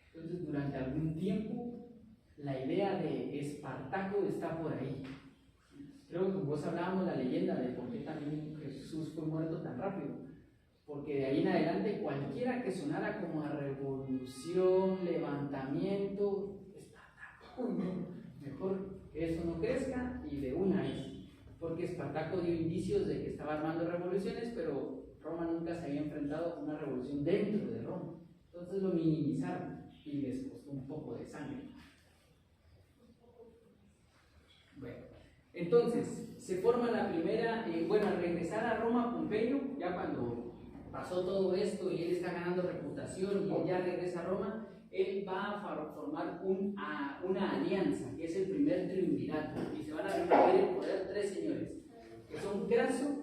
Entonces durante algún tiempo la idea de Espartaco está por ahí. Creo que con vos hablábamos la leyenda de por qué también Jesús fue muerto tan rápido, porque de ahí en adelante cualquiera que sonara como a revolución, levantamiento, Espartaco, mejor que eso no crezca y de una vez, porque Espartaco dio indicios de que estaba armando revoluciones, pero Roma nunca se había enfrentado a una revolución dentro de Roma, entonces lo minimizaron y les costó un poco de sangre. Bueno, entonces se forma la primera, al regresar a Roma Pompeyo, ya cuando pasó todo esto y él está ganando reputación y él ya regresa a Roma, él va a formar una alianza, que es el primer triunvirato, y se van a repartir el poder 3 señores, que son Craso,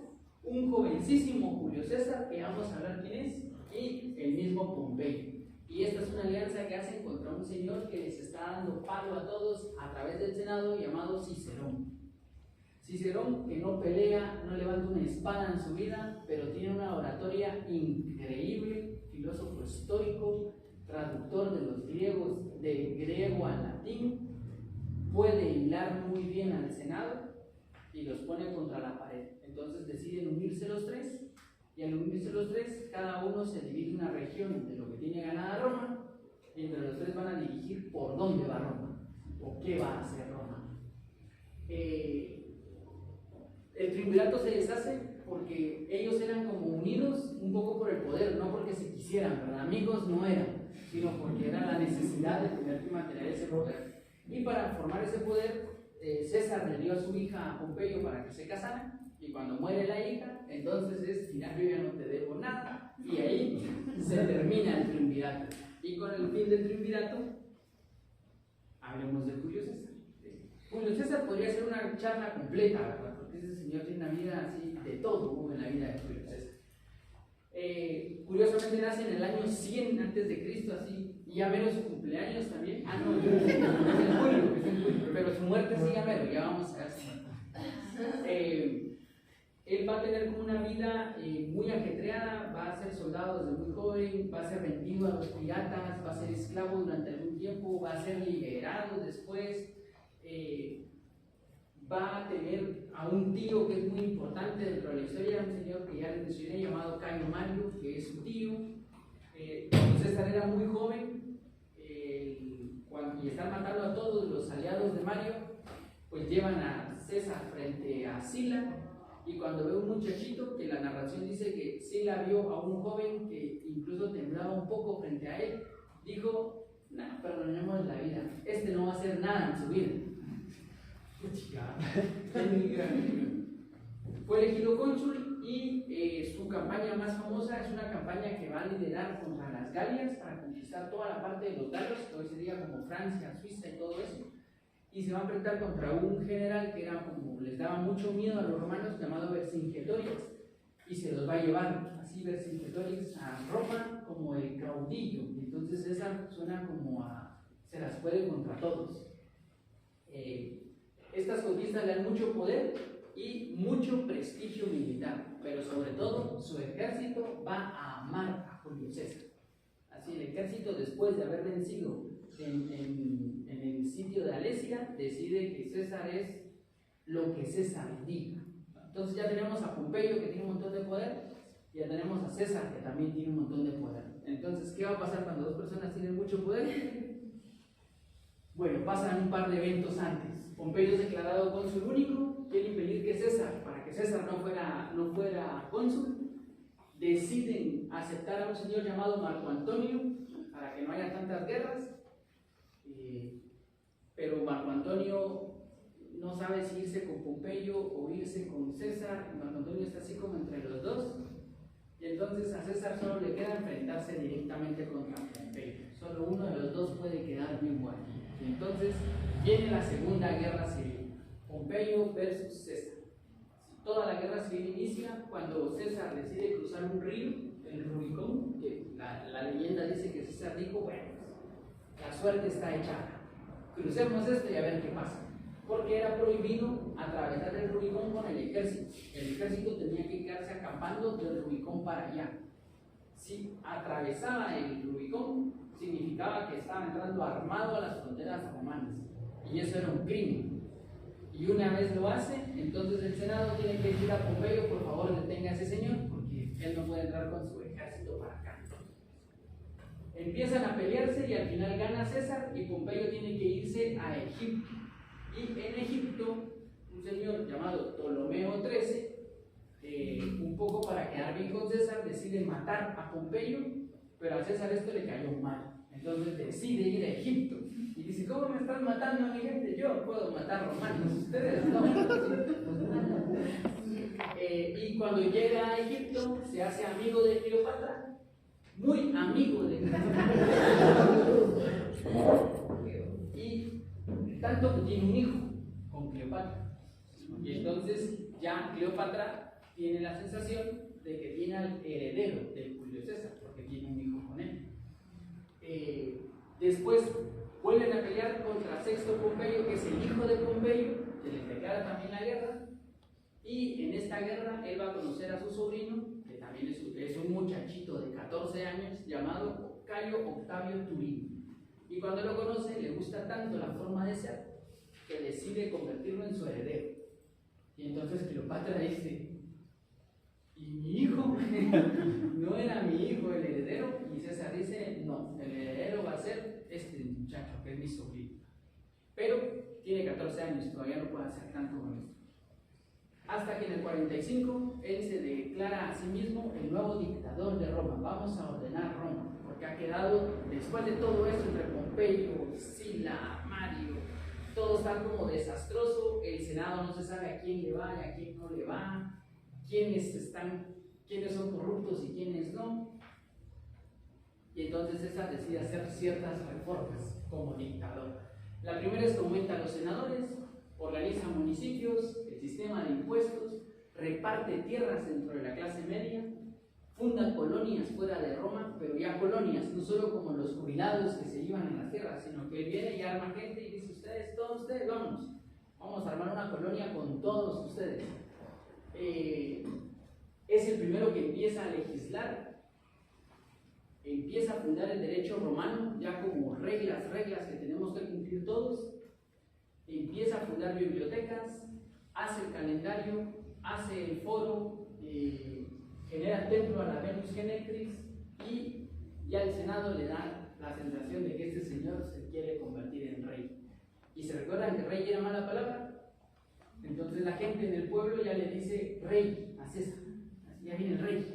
un jovencísimo Julio César, que vamos a hablar quién es, y el mismo Pompeyo. Y esta es una alianza que hacen contra un señor que les está dando palo a todos a través del Senado, llamado Cicerón. Cicerón, que no pelea, no levanta una espada en su vida, pero tiene una oratoria increíble, filósofo histórico, traductor de los griegos, de griego al latín, puede hilar muy bien al Senado y los pone contra la pared. Entonces deciden unirse los 3, y al unirse los 3, cada uno se divide una región de lo que tiene ganada Roma, y entre los 3 van a dirigir por dónde va Roma, o qué va a hacer Roma. El triunvirato se deshace porque ellos eran como unidos un poco por el poder, no porque se quisieran, ¿verdad? Amigos no eran, sino porque era la necesidad de tener que mantener ese poder. Y para formar ese poder, César le dio a su hija a Pompeyo para que se casaran, y cuando muere la hija, entonces es, mira, yo ya no te debo nada, y ahí se termina el triunvirato. Y con el fin del triunvirato, hablemos de Julio César. Julio César podría ser una charla completa, ¿verdad? Porque ese señor tiene una vida así, de todo hubo en la vida de Julio César. Curiosamente nace en el año 100 antes de Cristo, así, y ya menos su cumpleaños también. Ah, no, es en julio, pero su muerte sí ya mero, ya vamos a ver su muerte. Él va a tener como una vida muy ajetreada, va a ser soldado desde muy joven, va a ser vendido a los piratas, va a ser esclavo durante algún tiempo, va a ser liberado después, va a tener a un tío que es muy importante dentro de la historia, un señor que ya les mencioné llamado Cayo Mario, que es su tío. Cuando César era muy joven, y están matando a todos los aliados de Mario, pues llevan a César frente a Sila. Y cuando ve un muchachito, que la narración dice que Sila vio a un joven que incluso temblaba un poco frente a él, dijo, no, perdonemos la vida, este no va a hacer nada en su vida. Fue elegido cónsul y su campaña más famosa es una campaña que va a liderar contra las Galias para conquistar toda la parte de los galos, que hoy sería como Francia, Suiza y todo eso. Y se va a enfrentar contra un general que era como, les daba mucho miedo a los romanos, llamado Vercingetorix, y se los va a llevar así Vercingetorix a Roma como el caudillo. Entonces esa suena como a se las puede contra todos. Estas conquistas le dan mucho poder y mucho prestigio militar, pero sobre todo su ejército va a amar a Julio César. Así el ejército, después de haber vencido en el sitio de Alesia, decide que César es lo que César diga. Entonces ya tenemos a Pompeyo, que tiene un montón de poder, y ya tenemos a César, que también tiene un montón de poder. Entonces, ¿qué va a pasar cuando 2 personas tienen mucho poder? Bueno, pasan un par de eventos antes. Pompeyo es declarado cónsul único, quiere impedir que César, para que César no fuera cónsul, deciden aceptar a un señor llamado Marco Antonio, para que no haya tantas guerras. Pero Marco Antonio no sabe si irse con Pompeyo o irse con César, y Marco Antonio está así como entre los dos, y entonces a César solo le queda enfrentarse directamente contra Pompeyo. Solo uno de los dos puede quedar vivo aquí. Y entonces viene la Segunda Guerra Civil, Pompeyo versus César. Toda la guerra civil inicia cuando César decide cruzar un río, el Rubicón, que la leyenda dice que César dijo, bueno, la suerte está echada, crucemos esto y a ver qué pasa, porque era prohibido atravesar el Rubicón con el ejército. El ejército tenía que quedarse acampando del Rubicón para allá. Si atravesaba el Rubicón, significaba que estaba entrando armado a las fronteras romanas, y eso era un crimen. Y una vez lo hace, entonces el Senado tiene que decir a Pompeyo, por favor detenga a ese señor, porque él no puede entrar con su ejército para acá. Empiezan a pelearse y al final gana César, y Pompeyo tiene que irse a Egipto. Y en Egipto, un señor llamado Ptolomeo XIII, un poco para quedar bien con César, decide matar a Pompeyo, pero a César esto le cayó mal. Entonces decide ir a Egipto. Y dice, ¿cómo me están matando a mi gente? Yo puedo matar romanos, ustedes no. Y cuando llega a Egipto, se hace amigo de Cleopatra, muy amigo de y tanto que tiene un hijo con Cleopatra. Y entonces ya Cleopatra tiene la sensación de que tiene al heredero de Julio César, porque tiene un hijo con él. Después vuelven a pelear contra Sexto Pompeyo, que es el hijo de Pompeyo, que les declara también la guerra, y en esta guerra él va a conocer a su sobrino, que también es un muchachito de 14 años, llamado Cayo Octavio Turín. Y cuando lo conoce, le gusta tanto la forma de ser, que decide convertirlo en su heredero. Y entonces Cleopatra dice, ¿y mi hijo? No era mi hijo el heredero. Y César dice, no, el heredero va a ser este muchacho, que es mi sobrino. Pero tiene 14 años, todavía no puede hacer tanto con esto. Hasta que en el 45 él se declara a sí mismo el nuevo dictador de Roma. Vamos a ordenar Roma, porque ha quedado, después de todo esto, entre Pompeyo, Sila, Mario, todo está como desastroso. El Senado no se sabe a quién le va y a quién no le va, quiénes son corruptos y quiénes no. Y entonces César decide hacer ciertas reformas como dictador. La primera es que aumenta a los senadores, organiza municipios, el sistema de impuestos, reparte tierras dentro de la clase media, funda colonias fuera de Roma, pero ya colonias, no solo como los jubilados que se iban a las tierras, sino que él viene y arma gente y dice, todos ustedes, vámonos, vamos a armar una colonia con todos ustedes. Es el primero que empieza a legislar, empieza a fundar el derecho romano, ya como reglas que tenemos que cumplir todos, empieza a fundar bibliotecas, hace el calendario, hace el foro, genera templo a la Venus Genectrix y ya el Senado le da la sensación de que este señor se quiere convertir en rey. Y se recuerdan que rey era mala palabra, entonces la gente en el pueblo ya le dice rey a César, ya viene el rey.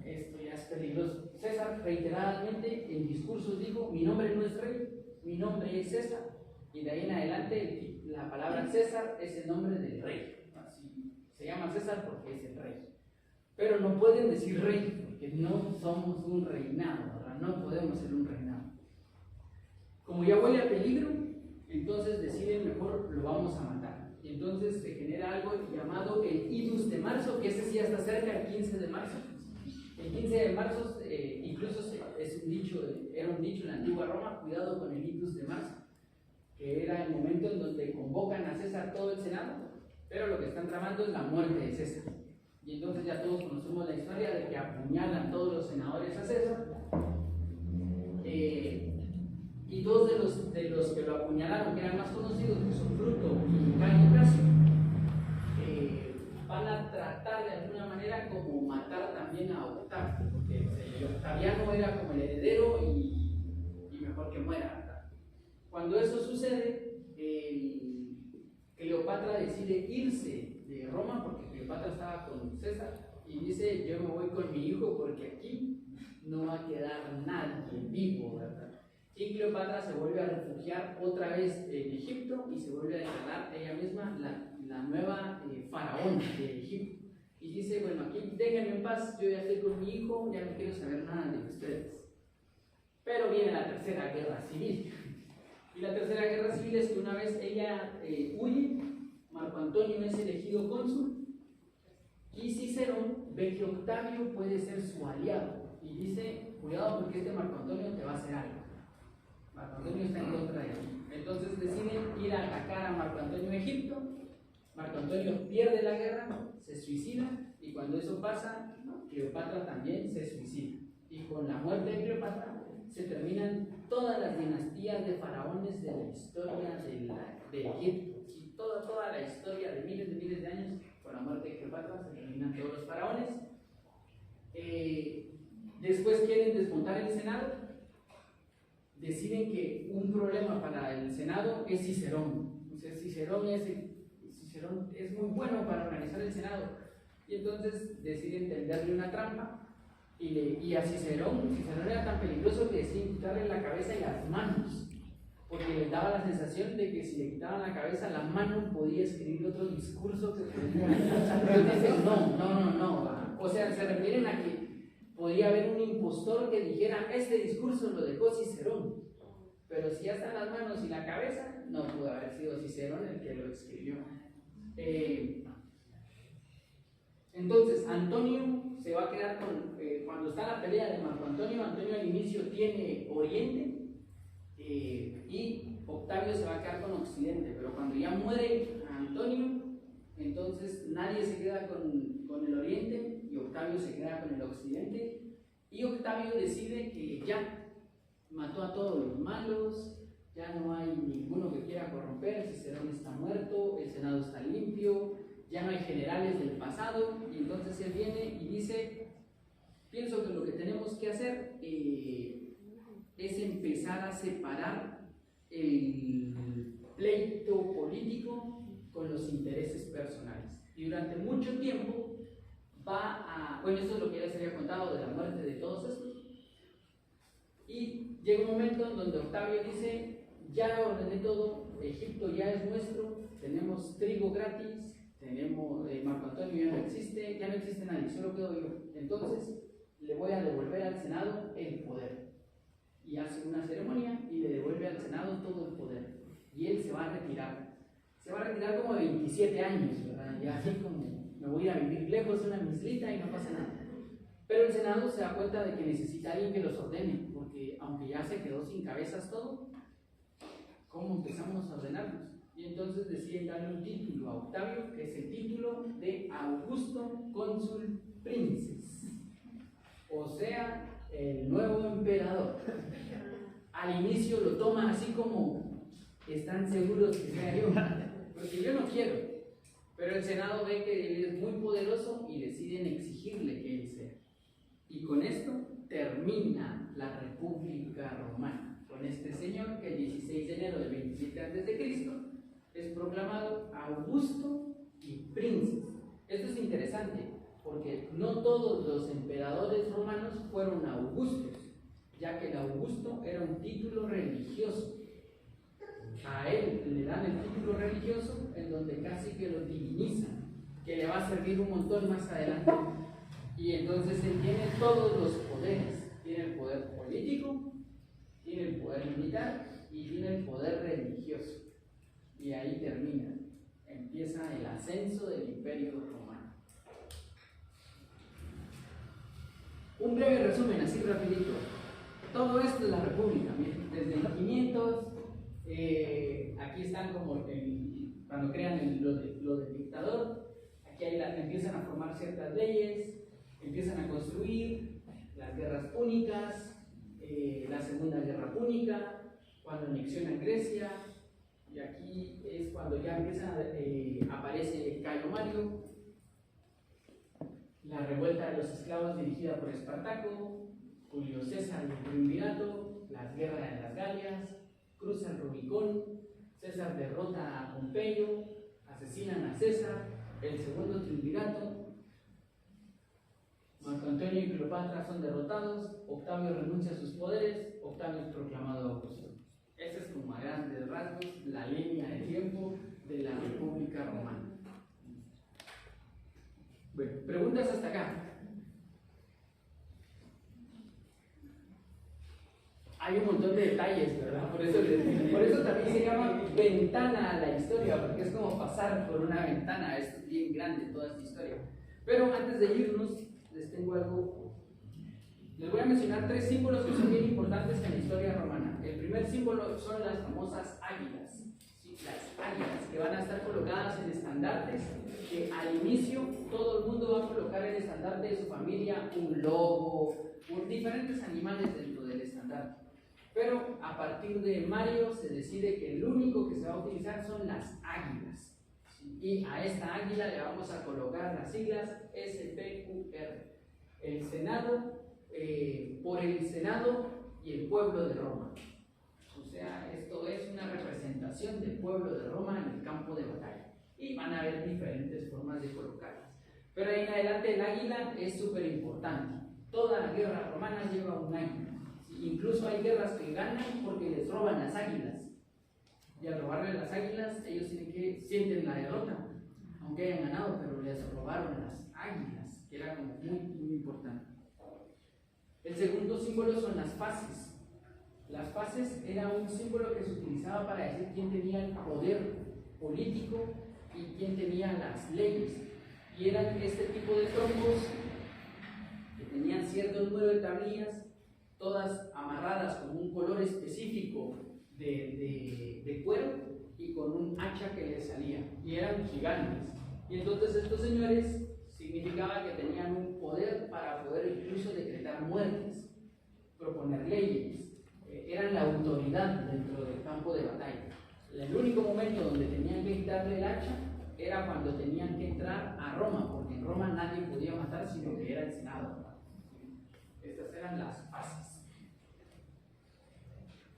Esto ya es peligroso. César reiteradamente en discursos dijo, mi nombre no es rey, mi nombre es César, y de ahí en adelante la palabra César es el nombre del rey. Así se llama César porque es el rey. Pero no pueden decir rey, porque no somos un reinado, ¿verdad? No podemos ser un reinado. Como ya huele a peligro, entonces deciden mejor lo vamos a matar. Y entonces se genera algo llamado el Idus de marzo, que ese sí ya está cerca, el 15 de marzo. El 15 de marzo incluso era un dicho en la antigua Roma, cuidado con el Idus de marzo, que era el momento en donde convocan a César todo el Senado, pero lo que están tramando es la muerte de César. Y entonces ya todos conocemos la historia de que apuñalan todos los senadores a César. Y dos de los que lo apuñalaron, que eran más conocidos, que son Bruto y Cayo Casio, van a tratar de alguna manera como matar también a Octavio, porque Octaviano era como el heredero y mejor que muera, ¿verdad? Cuando eso sucede, Cleopatra decide irse de Roma, porque Cleopatra estaba con César, y dice, yo me voy con mi hijo porque aquí no va a quedar nadie vivo, ¿verdad? Y Cleopatra se vuelve a refugiar otra vez en Egipto y se vuelve a declarar ella misma la nueva faraón de Egipto. Y dice, bueno, aquí déjenme en paz, yo ya estoy con mi hijo, ya no quiero saber nada de ustedes. Pero viene la tercera guerra civil. Y la tercera guerra civil es que una vez ella huye, Marco Antonio es elegido cónsul, y Cicerón ve que Octavio puede ser su aliado. Y dice, cuidado porque este Marco Antonio te va a hacer algo. Marco Antonio está en contra de ti. Entonces deciden ir a atacar a Marco Antonio en Egipto. Marco Antonio pierde la guerra, se suicida, y cuando eso pasa, Cleopatra también se suicida. Y con la muerte de Cleopatra se terminan todas las dinastías de faraones de la historia de Egipto. Y toda la historia de miles de años, con la muerte de Cleopatra se terminan todos los faraones. Después quieren desmontar el Senado. Deciden que un problema para el Senado es Cicerón. O sea, Cicerón es muy bueno para organizar el Senado. Y entonces deciden tenderle una trampa. Y a Cicerón era tan peligroso que deciden quitarle la cabeza y las manos. Porque les daba la sensación de que si le quitaban la cabeza, la mano podía escribir otro discurso que podía. Entonces, no. O sea, se refieren a que podría haber un impostor que dijera, este discurso lo dejó Cicerón, pero si ya están las manos y la cabeza, no pudo haber sido Cicerón el que lo escribió. Entonces, Antonio se va a quedar con, cuando está la pelea de Marco Antonio, Antonio al inicio tiene Oriente y Octavio se va a quedar con Occidente, pero cuando ya muere Antonio, entonces nadie se queda con el Oriente y Octavio se queda con el Occidente, y Octavio decide que ya mató a todos los malos, ya no hay ninguno que quiera corromper, Cicerón está muerto, el Senado está limpio, ya no hay generales del pasado, y entonces él viene y dice, pienso que lo que tenemos que hacer es empezar a separar el pleito político con los intereses personales. Y durante mucho tiempo bueno, esto es lo que ya les había contado de la muerte de todos estos, y llega un momento en donde Octavio dice, ya ordené todo, Egipto ya es nuestro, tenemos trigo gratis, tenemos, Marco Antonio ya no existe nadie, solo quedo yo. Entonces le voy a devolver al Senado el poder. Y hace una ceremonia y le devuelve al Senado todo el poder. Y él se va a retirar. Se va a retirar como de 27 años, ¿verdad? Y así como me voy a ir a vivir lejos de una mislita y no pasa nada. Pero el Senado se da cuenta de que necesita alguien que los ordene, porque aunque ya se quedó sin cabezas todo, ¿cómo empezamos a ordenarnos? Y entonces deciden darle un título a Octavio, que es el título de Augusto Cónsul Princeps, o sea, el nuevo emperador. Al inicio lo toma así como, ¿están seguros que sea yo? Porque yo no quiero, pero el Senado ve que él es muy poderoso y deciden exigirle que él sea. Y con esto termina la República Romana, con este señor que el 16 de enero del 27 a.C. es proclamado Augusto y Princeps. Esto es interesante, porque no todos los emperadores romanos fueron augustos, ya que el Augusto era un título religioso. A él le dan el título religioso en donde casi que lo divinizan, que le va a servir un montón más adelante. Y entonces él tiene todos los poderes, tiene el poder político, tiene el poder militar y tiene el poder religioso. Y ahí termina, empieza el ascenso del Imperio Romano. Un breve resumen, así rapidito. Todo esto es la República, miren, desde el 500, aquí están como cuando crean lo del dictador, aquí empiezan a formar ciertas leyes, empiezan a construir las guerras púnicas, la Segunda Guerra Púnica, cuando anexionan Grecia, y aquí es cuando ya aparece Cayo Mario, la revuelta de los esclavos dirigida por Espartaco, Julio César y el triunvirato, las guerras de las Galias, cruza el Rubicón, César derrota a Pompeyo, asesinan a César, el segundo triunvirato, Marco Antonio y Cleopatra son derrotados, Octavio renuncia a sus poderes, Octavio es proclamado Augusto. Esa es como a grandes rasgos la línea de tiempo de la República Romana. Bueno, preguntas hasta acá. Hay un montón de detalles, ¿verdad? Por eso también se llama ventana a la historia, porque es como pasar por una ventana. Es bien grande toda esta historia. Pero antes de irnos, les tengo algo. Les voy a mencionar 3 símbolos que son bien importantes en la historia romana. El primer símbolo son las famosas águilas. ¿Sí? Las águilas que van a estar colocadas en estandartes, que al inicio todo el mundo va a colocar en el estandarte de su familia un lobo, diferentes animales dentro del estandarte. Pero a partir de Mario se decide que el único que se va a utilizar son las águilas. Y a esta águila le vamos a colocar las siglas SPQR. El Senado, por el Senado y el pueblo de Roma. O sea, esto es una representación del pueblo de Roma en el campo de batalla. Y van a haber diferentes formas de colocarlas. Pero ahí en adelante el águila es súper importante. Toda la guerra romana lleva un águila. Incluso hay guerras que ganan porque les roban las águilas. Y al robarle las águilas, ellos sienten la derrota, aunque hayan ganado, pero les robaron las águilas, que era como muy, muy importante. El segundo símbolo son las fases. Las fases era un símbolo que se utilizaba para decir quién tenía el poder político y quién tenía las leyes. Y eran este tipo de troncos que tenían cierto número de tablillas, todas amarradas con un color específico de cuero y con un hacha que les salía. Y eran gigantes. Y entonces estos señores significaba que tenían un poder para poder incluso decretar muertes, proponer leyes. Eran la autoridad dentro del campo de batalla. El único momento donde tenían que quitarle el hacha era cuando tenían que entrar a Roma, porque en Roma nadie podía matar sino que era el Senado. Estas eran las fases.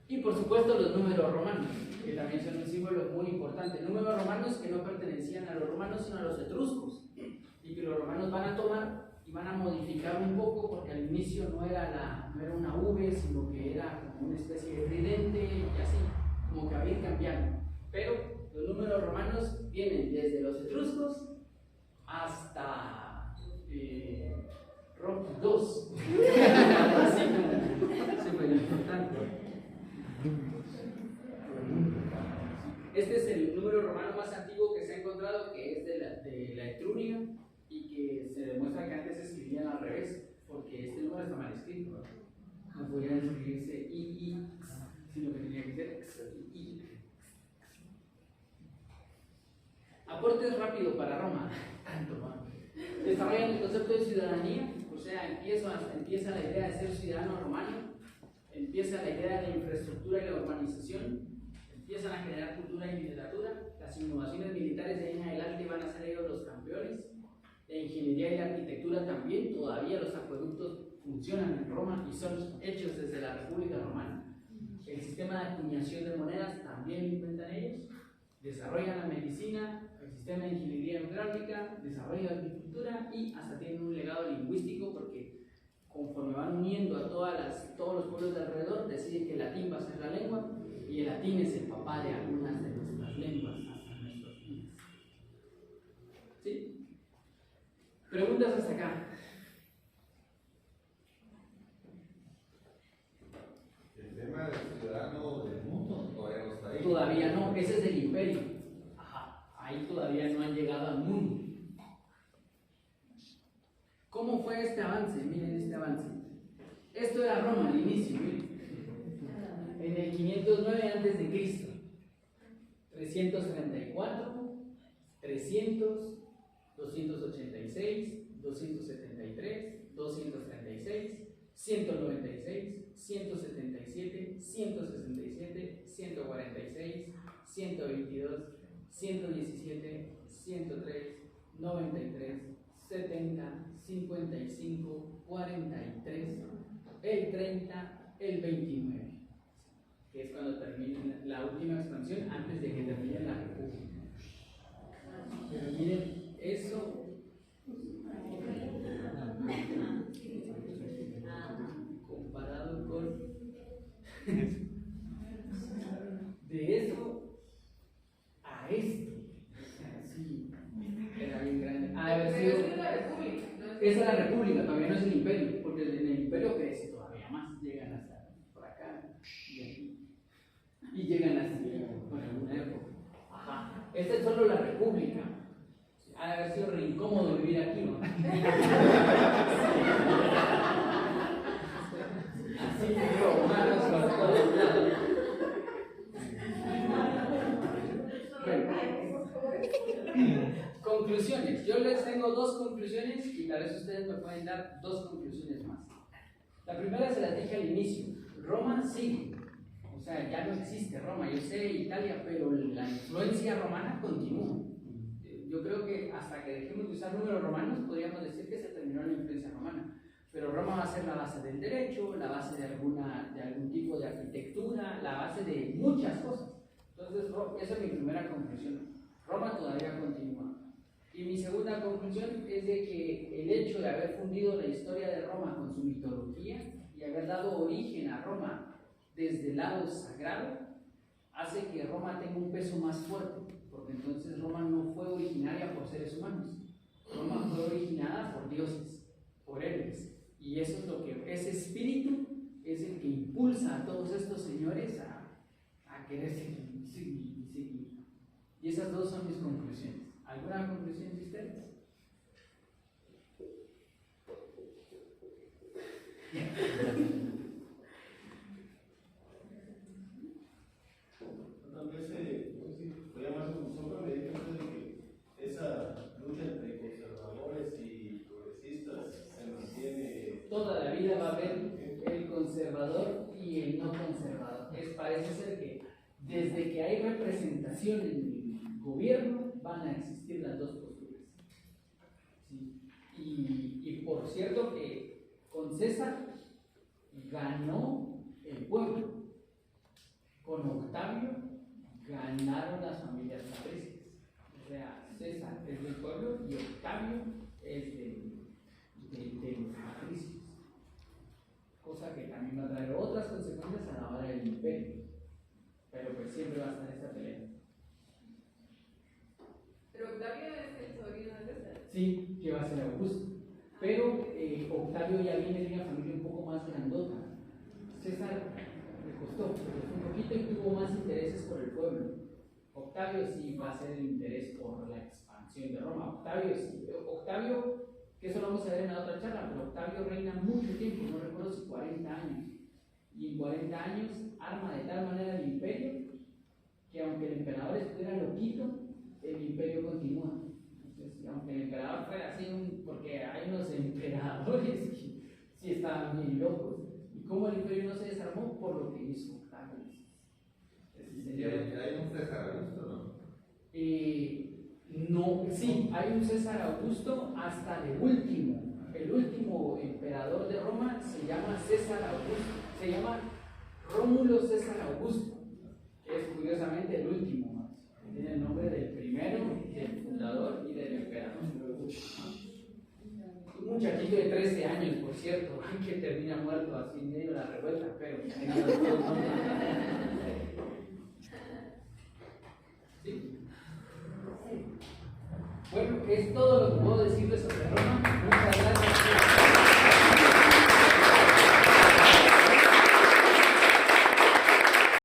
Y por supuesto los números romanos, que también son un símbolo muy importante. Números romanos que no pertenecían a los romanos sino a los etruscos, y que los romanos van a tomar y van a modificar un poco, porque al inicio no era una V, sino que era como una especie de tridente y así, como que había cambiado. Pero los números romanos vienen desde los etruscos hasta Rocky II. Así como súper importante. Este es el número romano más antiguo que se ha encontrado, que es de la Etruria, y que se demuestra que antes se escribían al revés, porque este número está mal escrito. No podía escribirse I, sino que tenía que ser I. Aportes rápido para Roma. Desarrollan el concepto de ciudadanía, o sea, empieza la idea de ser ciudadano romano, empieza la idea de la infraestructura y la urbanización, empiezan a generar cultura y literatura. Las innovaciones militares de ahí en adelante van a ser ellos los campeones. La ingeniería y la arquitectura también. Todavía los acueductos funcionan en Roma y son hechos desde la República Romana. El sistema de acuñación de monedas también lo inventan ellos. Desarrollan la medicina, el sistema de ingeniería hidráulica, desarrollo de agricultura y hasta tienen un legado lingüístico, porque conforme van uniendo a todos los pueblos de alrededor, deciden que el latín va a ser la lengua, y el latín es el papá de algunas de nuestras lenguas hasta nuestros días. ¿Sí? Preguntas hasta acá. El tema del ciudadano del mundo todavía no está ahí. Todavía no, ese es del imperio. Ajá, ahí todavía no han llegado al mundo. ¿Cómo fue este avance? Miren este avance. Esto era Roma al inicio, miren. En el 509 a.C., 334, 300, 286, 273, 236, 196, 177, 167, 146, 122, 117, 103, 93, 70, 55, 43, el 30, el 29. Que es cuando termina la última expansión antes de que termine la República. Pero miren, eso comparado con de eso a esto, sí, era bien grande. Pero es la República. Esa es la República, todavía no es el imperio, porque en el imperio crece todavía más, llegan hasta por acá y aquí. Y llegan así por alguna época. Ajá. Esta es solo la República. Ha de haber sido re incómodo vivir aquí, ¿no? Así como humanos por todos lados. Bueno. Conclusiones. Yo les tengo dos conclusiones y tal vez ustedes me pueden dar dos conclusiones más. La primera se las dije al inicio. Roma sigue. O sea, ya no existe Roma, yo sé Italia, pero la influencia romana continúa. Yo creo que hasta que dejemos de usar números romanos, podríamos decir que se terminó la influencia romana. Pero Roma va a ser la base del derecho, la base de algún tipo de arquitectura, la base de muchas cosas. Entonces, esa es mi primera conclusión. Roma todavía continúa. Y mi segunda conclusión es de que el hecho de haber fundido la historia de Roma con su mitología y haber dado origen a Roma desde el lado sagrado, hace que Roma tenga un peso más fuerte, porque entonces Roma no fue originaria por seres humanos. Roma fue originada por dioses, por héroes, Y eso es lo que, ese espíritu es el que impulsa a todos estos señores a querer seguir. Y esas dos son mis conclusiones. ¿Alguna conclusión de ustedes? Tal vez voy a llamar su sombra, me di cuenta de que esa lucha entre conservadores y progresistas se mantiene. Toda la vida va a haber el conservador y el no conservador. Parece ser que desde que hay representación en el gobierno van a existir las dos posturas. ¿Sí? Y por cierto que con César ganó el pueblo, con Octavio ganaron las familias patricias. O sea, César es del pueblo y Octavio es de los patricios. Cosa que también va a traer otras consecuencias a la hora del imperio. Pero pues siempre va a estar esta pelea. Pero Octavio es el sobrino de César. Sí, que va a ser Augusto. Pero Octavio ya viene de una familia un poco más grandota. César le costó un poquito y tuvo más intereses por el pueblo. Octavio sí va a ser el interés por la expansión de Roma. Octavio sí. Octavio, que eso lo vamos a ver en la otra charla, pero Octavio reina mucho tiempo, no recuerdo si 40 años. Y en 40 años arma de tal manera el imperio que aunque el emperador estuviera loquito, el imperio continúa. Entonces, aunque el emperador fuera así, porque hay unos emperadores que sí estaban bien locos. ¿Y cómo el imperio no se desarmó? Por lo que hizo Octavio. Y hay un César Augusto, ¿no? No, sí, hay un César Augusto hasta el último. El último emperador de Roma se llama César Augusto. Se llama Rómulo César Augusto, que es curiosamente el último. Tiene el nombre del primero, del fundador y del emperador. Un muchachito de 13 años, por cierto, que termina muerto así en medio de la revuelta, pero ¿sí? Bueno, es todo lo que puedo decirles sobre Roma. Muchas gracias.